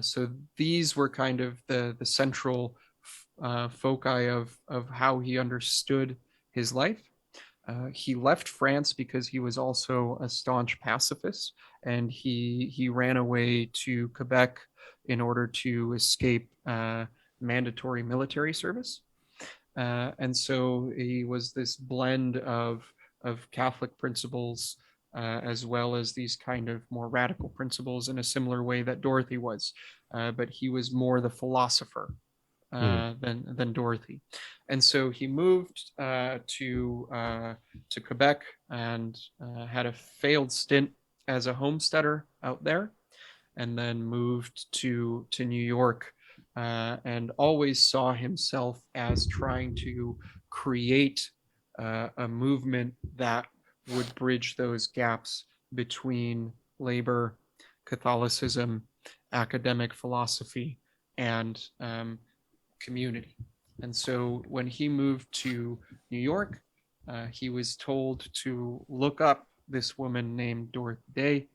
So these were kind of the central foci of how he understood his life. He left France because he was also a staunch pacifist, and he ran away to Quebec in order to escape mandatory military service. And so he was this blend of Catholic principles as well as these kind of more radical principles in a similar way that Dorothy was. But he was more the philosopher Mm. than Dorothy, and so he moved to Quebec and had a failed stint as a homesteader out there, and then moved to New York and always saw himself as trying to create a movement that would bridge those gaps between labor, Catholicism, academic philosophy, and community. And so when he moved to New York, he was told to look up this woman named Dorothy Day,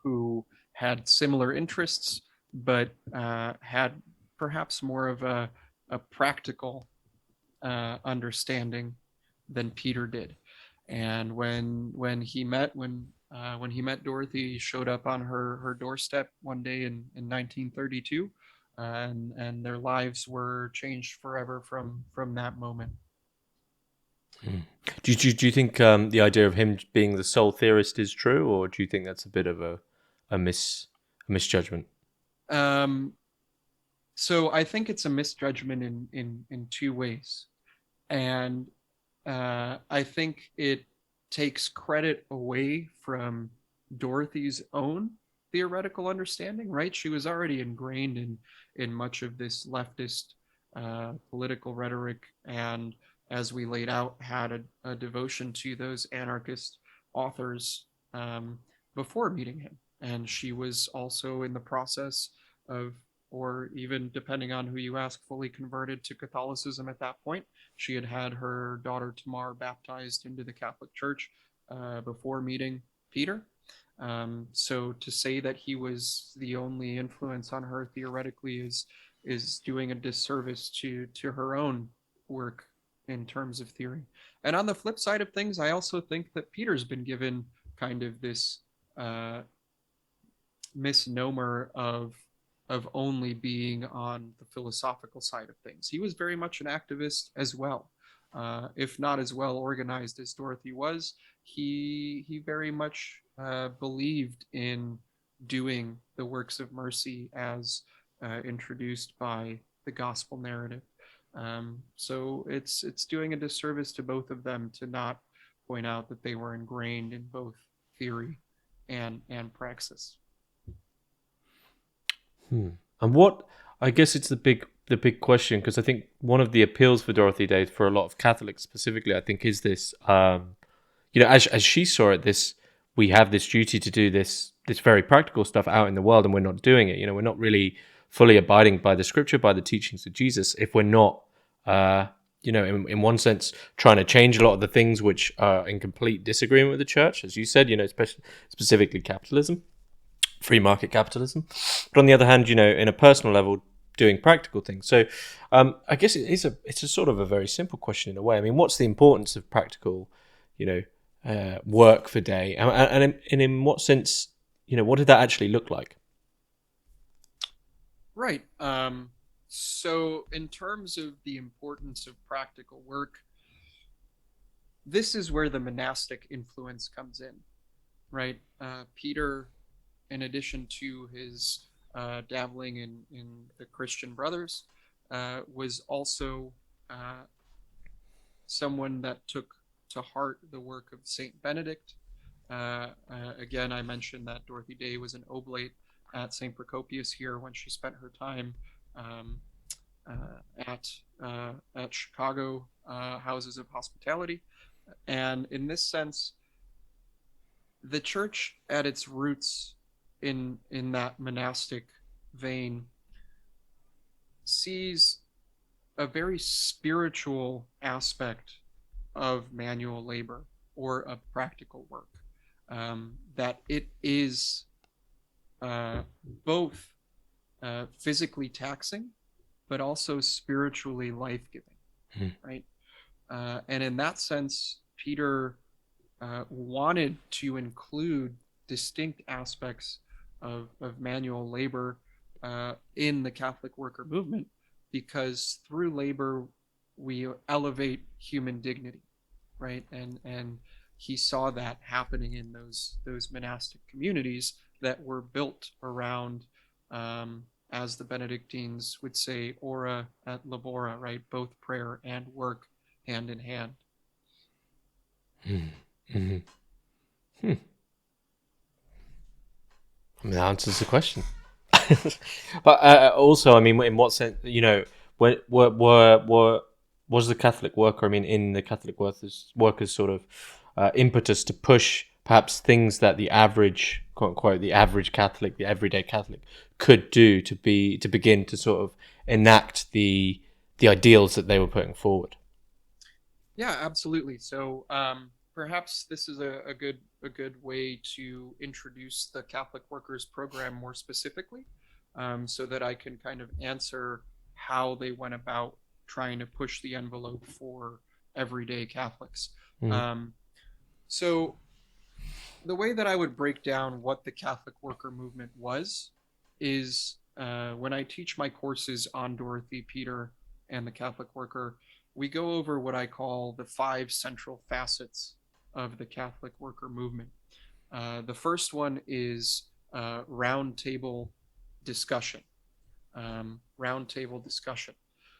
who had similar interests, but had perhaps more of a practical understanding than Peter did. And when he met Dorothy, he showed up on her doorstep one day in 1932, and their lives were changed forever from that moment. Do you think the idea of him being the sole theorist is true, or do you think that's a bit of a misjudgment? Um, so I think it's a misjudgment in two ways, and I think it takes credit away from Dorothy's own theoretical understanding. Right, she was already ingrained in much of this leftist political rhetoric, and as we laid out, had a devotion to those anarchist authors before meeting him. And she was also in the process of, or even depending on who you ask, fully converted to Catholicism at that point. She had had her daughter Tamar baptized into the Catholic Church before meeting Peter. So to say that he was the only influence on her theoretically is doing a disservice to her own work in terms of theory. And on the flip side of things, I also think that Peter's been given kind of this misnomer of only being on the philosophical side of things. He was very much an activist as well. If not as well organized as Dorothy was, he very much believed in doing the works of mercy as introduced by the gospel narrative. So it's doing a disservice to both of them to not point out that they were ingrained in both theory and praxis. And what I guess it's the big question, because I think one of the appeals for Dorothy Day for a lot of Catholics specifically, I think, is this as she saw it, this we have this duty to do this very practical stuff out in the world, and we're not doing it. We're not really fully abiding by the scripture, by the teachings of Jesus, if we're not in one sense trying to change a lot of the things which are in complete disagreement with the church, as you said, especially specifically capitalism, free market capitalism. But on the other hand, in a personal level, doing practical things. So I guess it's a sort of a very simple question in a way. I mean, what's the importance of practical, work for Day, and in what sense, what did that actually look like? Right. So in terms of the importance of practical work, this is where the monastic influence comes in, right? Peter, in addition to his dabbling in the Christian Brothers, was also someone that took to heart the work of Saint Benedict. Again, I mentioned that Dorothy Day was an oblate at St. Procopius here when she spent her time at Chicago houses of hospitality. And in this sense, the church at its roots in that monastic vein sees a very spiritual aspect of manual labor or of practical work, that it is both physically taxing but also spiritually life-giving, right? And in that sense, Peter wanted to include distinct aspects of manual labor in the Catholic worker movement, because through labor we elevate human dignity, right? And he saw that happening in those monastic communities that were built around, as the Benedictines would say, ora et labora, right? Both prayer and work hand in hand. Mm-hmm. I mean, that answers the question. But also, I mean, in what sense, when was the Catholic worker, I mean, in the Catholic workers sort of impetus to push perhaps things that the average, quote unquote, the average Catholic, the everyday Catholic could do to begin to sort of enact the ideals that they were putting forward. Yeah, absolutely. So perhaps this is a good way to introduce the Catholic Workers Program more specifically, so that I can kind of answer how they went about trying to push the envelope for everyday Catholics. Mm. Um, so the way that I would break down what the Catholic worker movement was is when I teach my courses on Dorothy, Peter, and the Catholic worker, we go over what I call the five central facets of the Catholic worker movement. The first one is roundtable discussion. Roundtable discussion.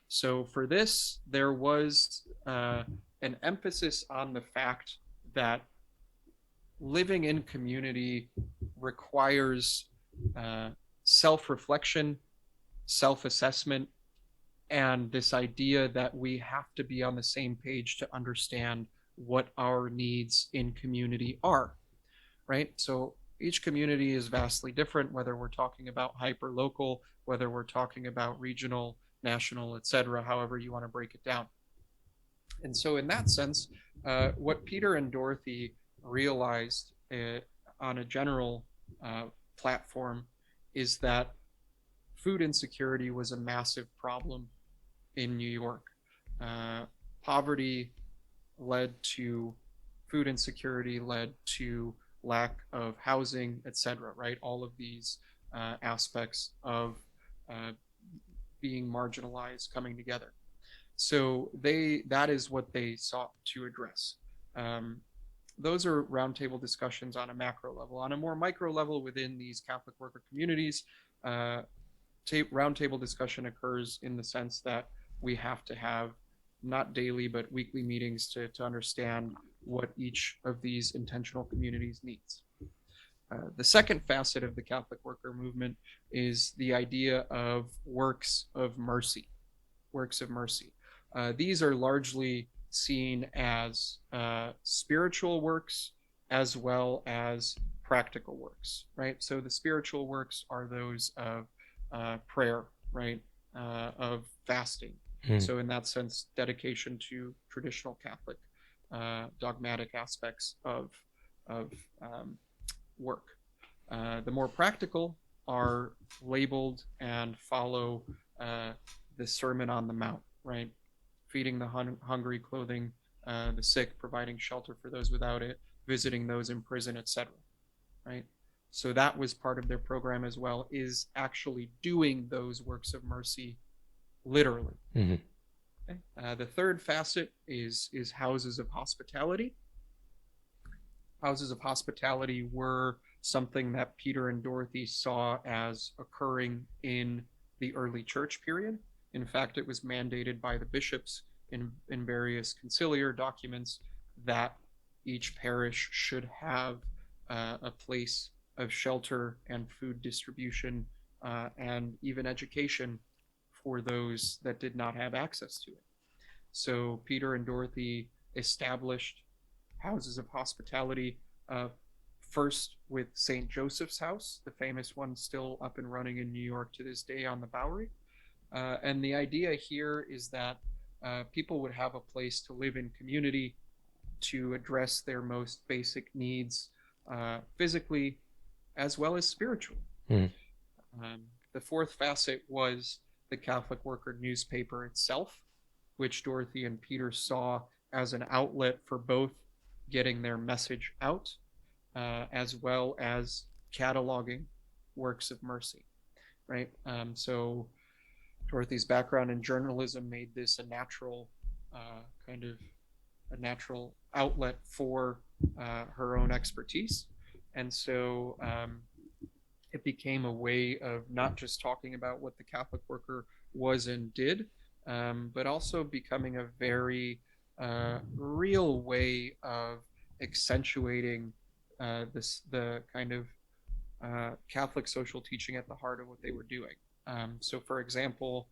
So for this, there was an emphasis on the fact that living in community requires uh, self reflection, self assessment, and this idea that we have to be on the same page to understand what our needs in community are, right? So each community is vastly different, whether we're talking about hyper local, whether we're talking about regional, national, etc., however you want to break it down. And so, in that sense, what Peter and Dorothy realized on a general uh, platform is that food insecurity was a massive problem in New York. Uh, Poverty led to food insecurity, led to lack of housing, etc. Right? All of these aspects of uh, being marginalized coming together. So that is what they sought to address. Um, those are roundtable discussions on a macro level. On a more micro level, within these Catholic worker communities, uh, roundtable discussion occurs in the sense that we have to have not daily but weekly meetings to understand what each of these intentional communities needs. The second facet of the Catholic worker movement is the idea of works of mercy. Works of mercy. These are largely seen as spiritual works as well as practical works, right? So the spiritual works are those of prayer, right? Of fasting. Mm. So in that sense, dedication to traditional Catholic dogmatic aspects of work. The more practical are labeled and follow the Sermon on the Mount, right? Feeding the hungry, clothing the sick, providing shelter for those without it, visiting those in prison, etc. Right? So that was part of their program as well, is actually doing those works of mercy literally. Mm-hmm. Okay? The third facet is houses of hospitality. Houses of hospitality were something that Peter and Dorothy saw as occurring in the early church period. In fact, it was mandated by the bishops in various conciliar documents that each parish should have a place of shelter and food distribution and even education for those that did not have access to it. So Peter and Dorothy established houses of hospitality, uh, first with St. Joseph's House, the famous one still up and running in New York to this day on the Bowery. And the idea here is that people would have a place to live in community to address their most basic needs physically as well as spiritually. Mm. The fourth facet was the Catholic Worker newspaper itself, which Dorothy and Peter saw as an outlet for both getting their message out as well as cataloging works of mercy, right? So Dorothy's background in journalism made this a natural kind of a natural outlet for her own expertise. And so it became a way of not just talking about what the Catholic worker was and did, but also becoming a very real way of accentuating the kind of Catholic social teaching at the heart of what they were doing. So, for example,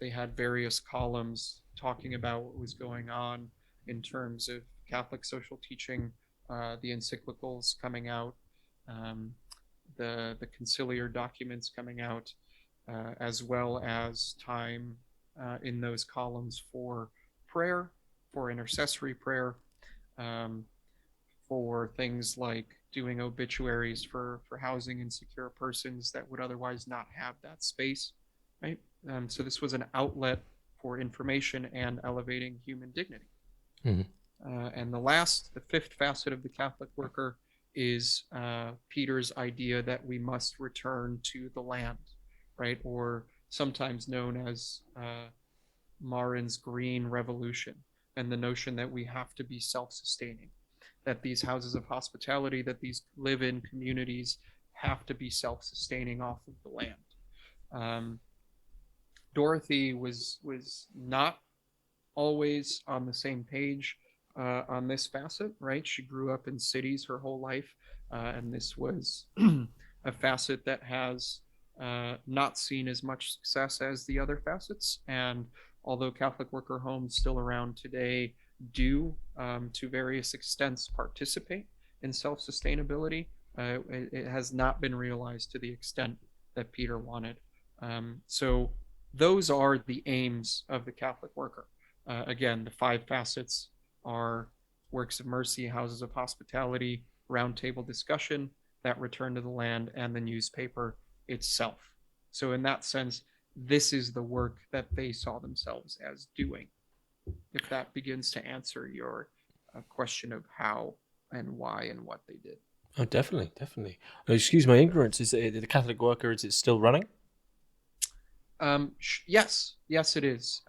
they had various columns talking about what was going on in terms of Catholic social teaching, the encyclicals coming out, um, the conciliar documents coming out, as well as time in those columns for prayer, for intercessory prayer, um, for things like doing obituaries for housing insecure persons that would otherwise not have that space, right? So this was an outlet for information and elevating human dignity. Mhm. And the fifth facet of the Catholic worker is Peter's idea that we must return to the land, right? Or sometimes known as Maurin's Green Revolution, and the notion that we have to be self sustaining, that these houses of hospitality, that these live in communities have to be self sustaining off of the land. Um, Dorothy was not always on the same page on this facet, right? She grew up in cities her whole life, and this was a facet that has not seen as much success as the other facets. And although Catholic worker homes still around today do, to various extents, participate in self sustainability, it has not been realized to the extent that Peter wanted. So, those are the aims of the Catholic worker. Again, the five facets are works of mercy, houses of hospitality, roundtable discussion, that return to the land, and the newspaper itself. So, in that sense, this is the work that they saw themselves as doing. If that begins to answer your question of how and why and what they did. Oh, definitely, definitely. Excuse my ignorance. Is it, the Catholic worker? Is it still running? Yes, yes, it is.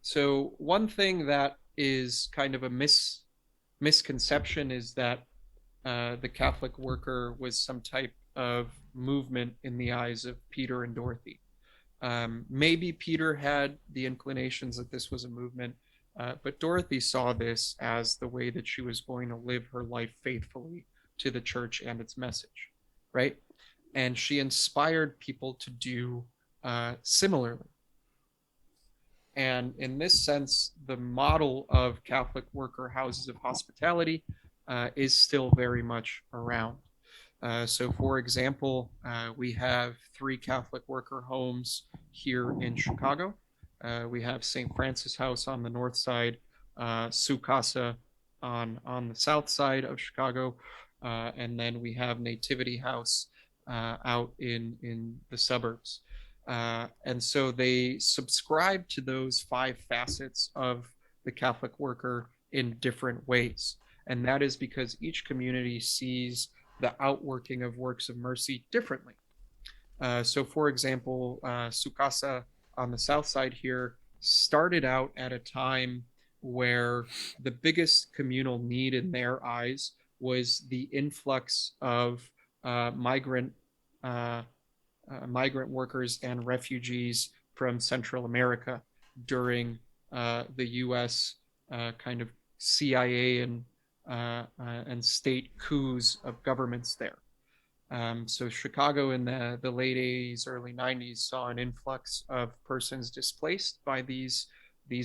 So one thing that is kind of a misconception is that the Catholic worker was some type of movement in the eyes of Peter and Dorothy. Maybe Peter had the inclinations that this was a movement, but Dorothy saw this as the way that she was going to live her life faithfully to the church and its message, right? And she inspired people to do similarly. And in this sense, the model of Catholic worker houses of hospitality is still very much around. So, for example, we have three Catholic worker homes here in Chicago. We have St. Francis House on the north side, Su Casa on the south side of Chicago, and then we have Nativity House out in the suburbs. And so they subscribe to those five facets of the Catholic worker in different ways. And that is because each community sees the outworking of works of mercy differently. So, for example, Sukasa on the south side here started out at a time where the biggest communal need in their eyes was the influx of migrant migrant workers and refugees from Central America during the U.S. Kind of CIA and state coups of governments there. So Chicago in the late 80s, early 90s saw an influx of persons displaced by these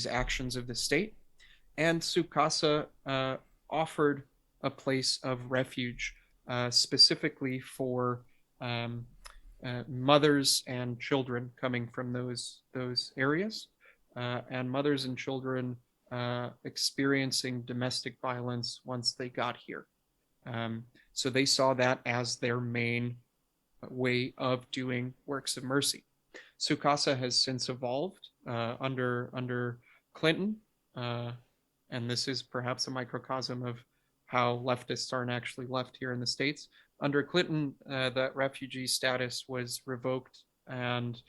actions of the state, and Sukasa offered a place of refuge specifically for um, mothers and children coming from those areas, and mothers and children experiencing domestic violence once they got here. So they saw that as their main way of doing works of mercy. Sukasa has since evolved under Clinton, and this is perhaps a microcosm of how leftists aren't actually left here in the States. Under Clinton, that refugee status was revoked, and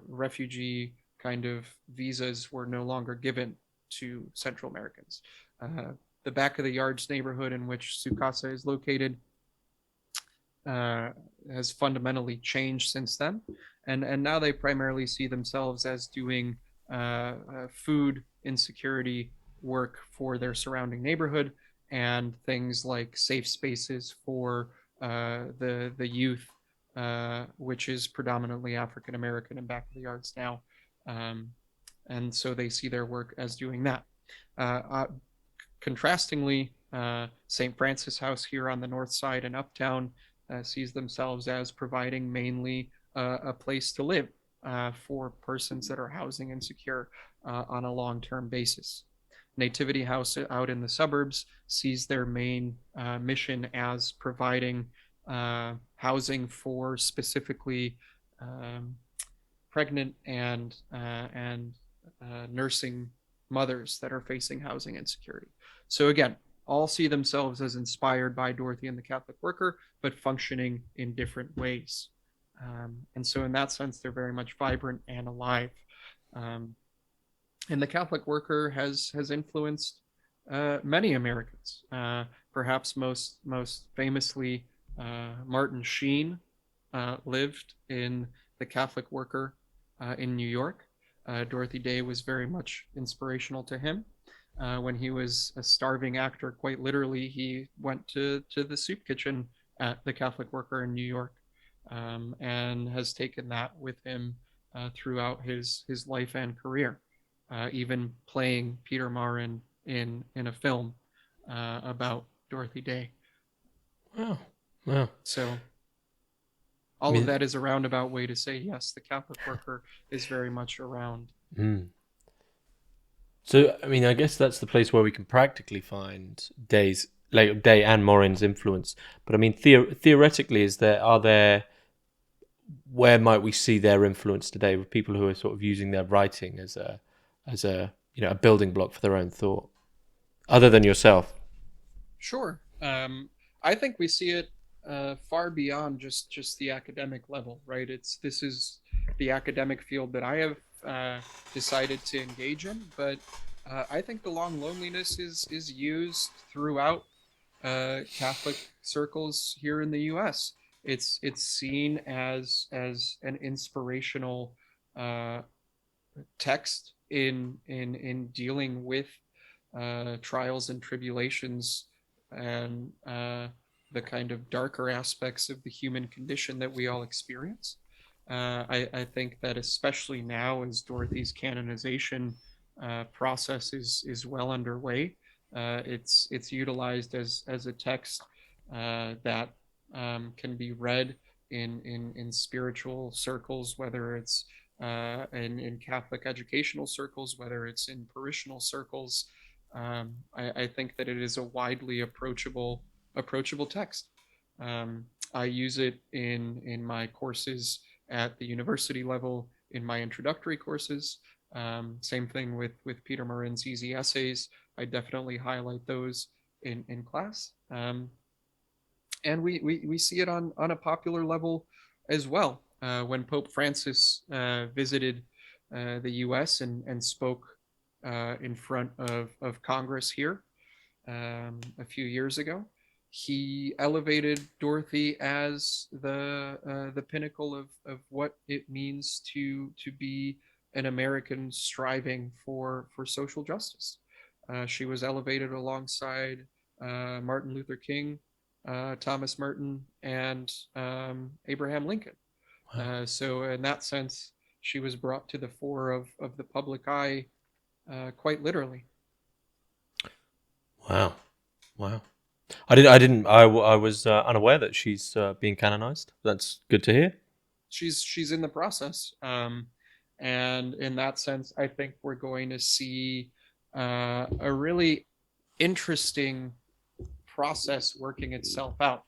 refugee kind of visas were no longer given to Central Americans. The back of the yards neighborhood in which Sukasa is located has fundamentally changed since then, and now they primarily see themselves as doing food insecurity work for their surrounding neighborhood, and things like safe spaces for the youth, which is predominantly African American and back of the yards now. Um, and so they see their work as doing that. Contrastingly, St. Francis House here on the north side in Uptown sees themselves as providing mainly a place to live for persons that are housing insecure on a long-term basis. Nativity House out in the suburbs sees their main mission as providing housing for specifically pregnant and nursing mothers that are facing housing insecurity. So again, all see themselves as inspired by Dorothy and the Catholic Worker, but functioning in different ways. And so in that sense, they're very much vibrant and alive. Um, and the Catholic Worker has influenced many Americans. Perhaps most famously, Martin Sheen lived in the Catholic Worker in New York. Dorothy Day was very much inspirational to him. When he was a starving actor, quite literally, he went to the soup kitchen at the Catholic Worker in New York, and has taken that with him throughout his life and career, even playing Peter Maurin in a film about Dorothy Day. Wow. Wow. So I all of mean, that is a roundabout way to say yes, the Catholic Worker is very much around. mm. So, I mean, I guess that's the place where we can practically find Day and Morin's influence. But I mean, theoretically, where might we see their influence today with people who are sort of using their writing as a a building block for their own thought, other than yourself? Sure. I think we see it far beyond just the academic level, right? This is the academic field that I have decided to engage in, but I think the long loneliness is used throughout Catholic circles here in the U.S. It's seen as an inspirational uh, text in dealing with trials and tribulations and the kind of darker aspects of the human condition that we all experience. I think that especially now, as Dorothy's canonization process is well underway, it's utilized as a text that can be read in spiritual circles, whether it's in Catholic educational circles, whether it's in parishional circles. I think that it is a widely approachable text. I use it in my courses at the university level, in my introductory courses. Same thing with Peter Morin's easy essays. I definitely highlight those in class. And we see it on a popular level as well. When Pope Francis visited the US and spoke in front of Congress here a few years ago, he elevated Dorothy as the pinnacle of what it means to be an American striving for social justice. She was elevated alongside Martin Luther King, Thomas Merton, and Abraham Lincoln. Wow. So in that sense, she was brought to the fore of the public eye quite literally. Wow. Wow. I was unaware that she's being canonized. That's good to hear. She's in the process, and in that sense, I think we're going to see a really interesting process working itself out,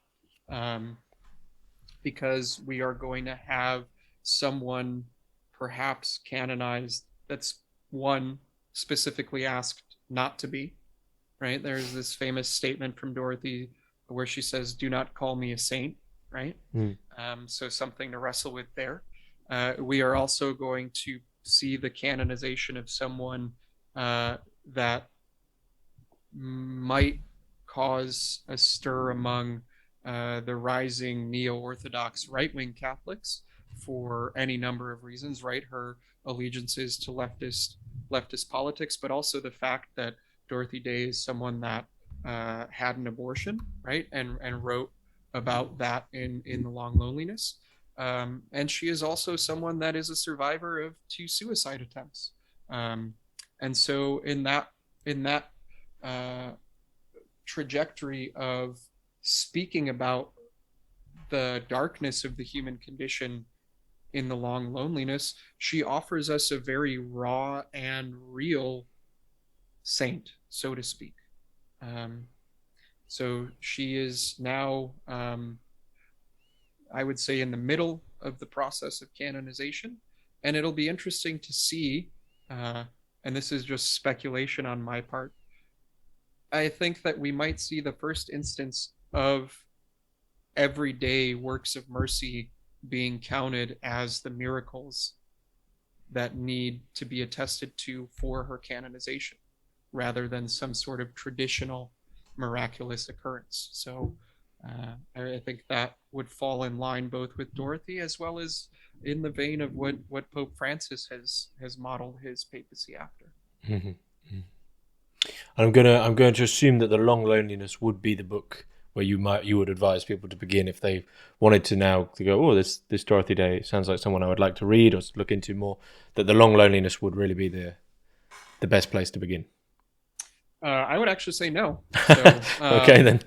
um, because we are going to have someone perhaps canonized that's one specifically asked not to be, right? There's this famous statement from Dorothy where she says, "Do not call me a saint," right? Mm. So something to wrestle with there. We are also going to see the canonization of someone that might cause a stir among the rising neo-Orthodox right-wing Catholics for any number of reasons, right? Her allegiances to leftist politics, but also the fact that Dorothy Day is someone that had an abortion, right, and wrote about that in The Long Loneliness. And she is also someone that is a survivor of 2 suicide attempts. Um, and so in that uh, trajectory of speaking about the darkness of the human condition in The Long Loneliness, she offers us a very raw and real saint, so to speak. Um, so she is now, I would say, in the middle of the process of canonization. And it'll be interesting to see, uh, and this is just speculation on my part, I think that we might see the first instance of everyday works of mercy being counted as the miracles that need to be attested to for her canonization, rather than some sort of traditional miraculous occurrence. So I think that would fall in line both with Dorothy as well as in the vein of what Pope Francis has modeled his papacy after. And I'm going to assume that The Long Loneliness would be the book where you would advise people to begin if they wanted to now to go, oh, this Dorothy Day sounds like someone I would like to read or look into more. That The Long Loneliness would really be the best place to begin. I would actually say no. So Okay then.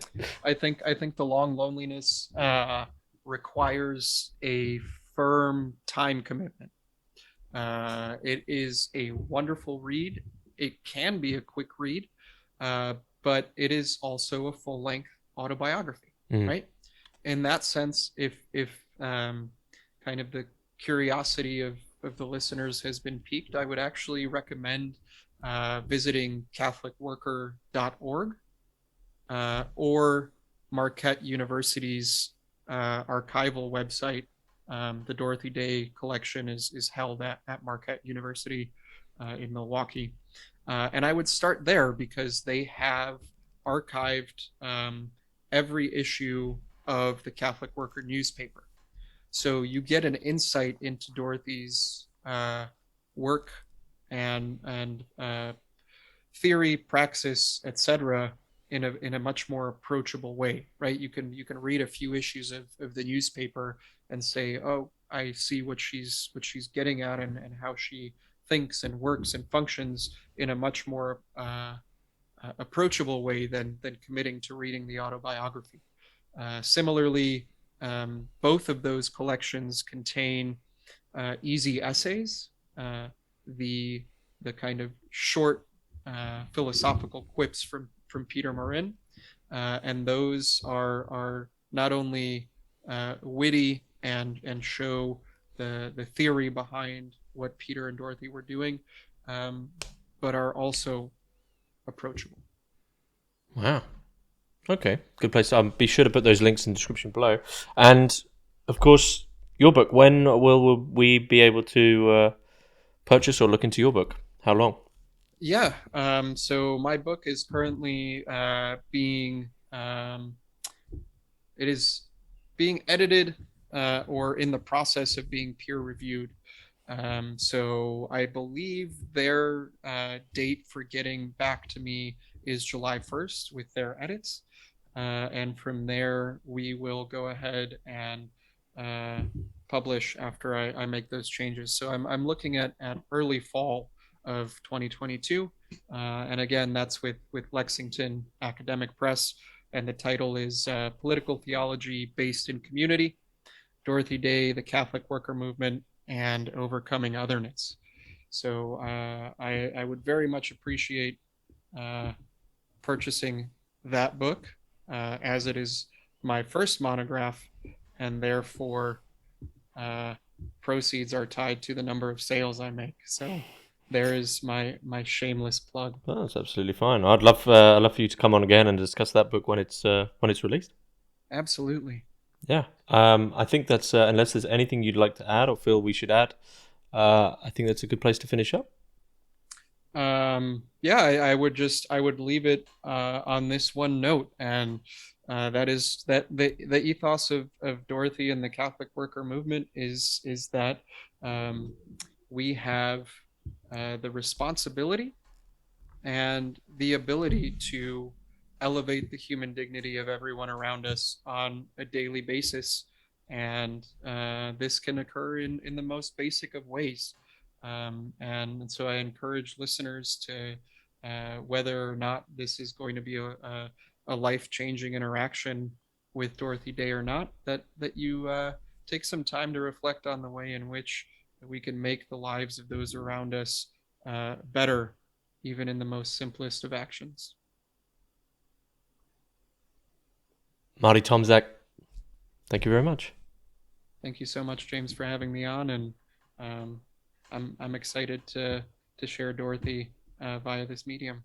I think The Long Loneliness requires a firm time commitment. It is a wonderful read. It can be a quick read, but it is also a full length autobiography, right? In that sense, if kind of the curiosity of the listeners has been piqued, I would actually recommend visiting CatholicWorker.org or Marquette University's archival website. The Dorothy Day collection is held at Marquette University in Milwaukee. And I would start there because they have archived every issue of the Catholic Worker newspaper. So you get an insight into Dorothy's work and theory, praxis, etc., in a much more approachable way, right? You can read a few issues of the newspaper and say, oh, I see what she's getting at and how she thinks and works and functions in a much more approachable way than committing to reading the autobiography. Similarly, both of those collections contain easy essays, the kind of short philosophical quips from Peter Morin, and those are not only witty and show the theory behind what Peter and Dorothy were doing, but are also approachable. Wow. Okay, good place. Be sure to put those links in the description below. And of course, your book. When will we be able to purchase or look into your book? How long? Yeah. So my book is currently being it is being edited or in the process of being peer reviewed. So I believe their date for getting back to me is July 1st with their edits. And from there, we will go ahead and publish after I make those changes. So I'm looking at early fall of 2022. And again, that's with Lexington Academic Press. And the title is Political Theology Based in Community, Dorothy Day, the Catholic Worker Movement, and Overcoming Otherness. So I would very much appreciate purchasing that book, as it is my first monograph, and therefore proceeds are tied to the number of sales I make. So there is my shameless plug. Oh, that's absolutely fine. I'd love for you to come on again and discuss that book when it's released. Absolutely. Yeah. I think that's unless there's anything you'd like to add or feel we should add, I think that's a good place to finish up. Yeah, I would leave it on this one note, and that is that the ethos of Dorothy and the Catholic Worker Movement is that we have the responsibility and the ability to elevate the human dignity of everyone around us on a daily basis. And this can occur in the most basic of ways. And so I encourage listeners to, whether or not this is going to be a life-changing interaction with Dorothy Day or not, that you take some time to reflect on the way in which we can make the lives of those around us better, even in the most simplest of actions. Marty Tomszak, thank you very much. Thank you so much, James, for having me on, and I'm excited to share Dorothy via this medium.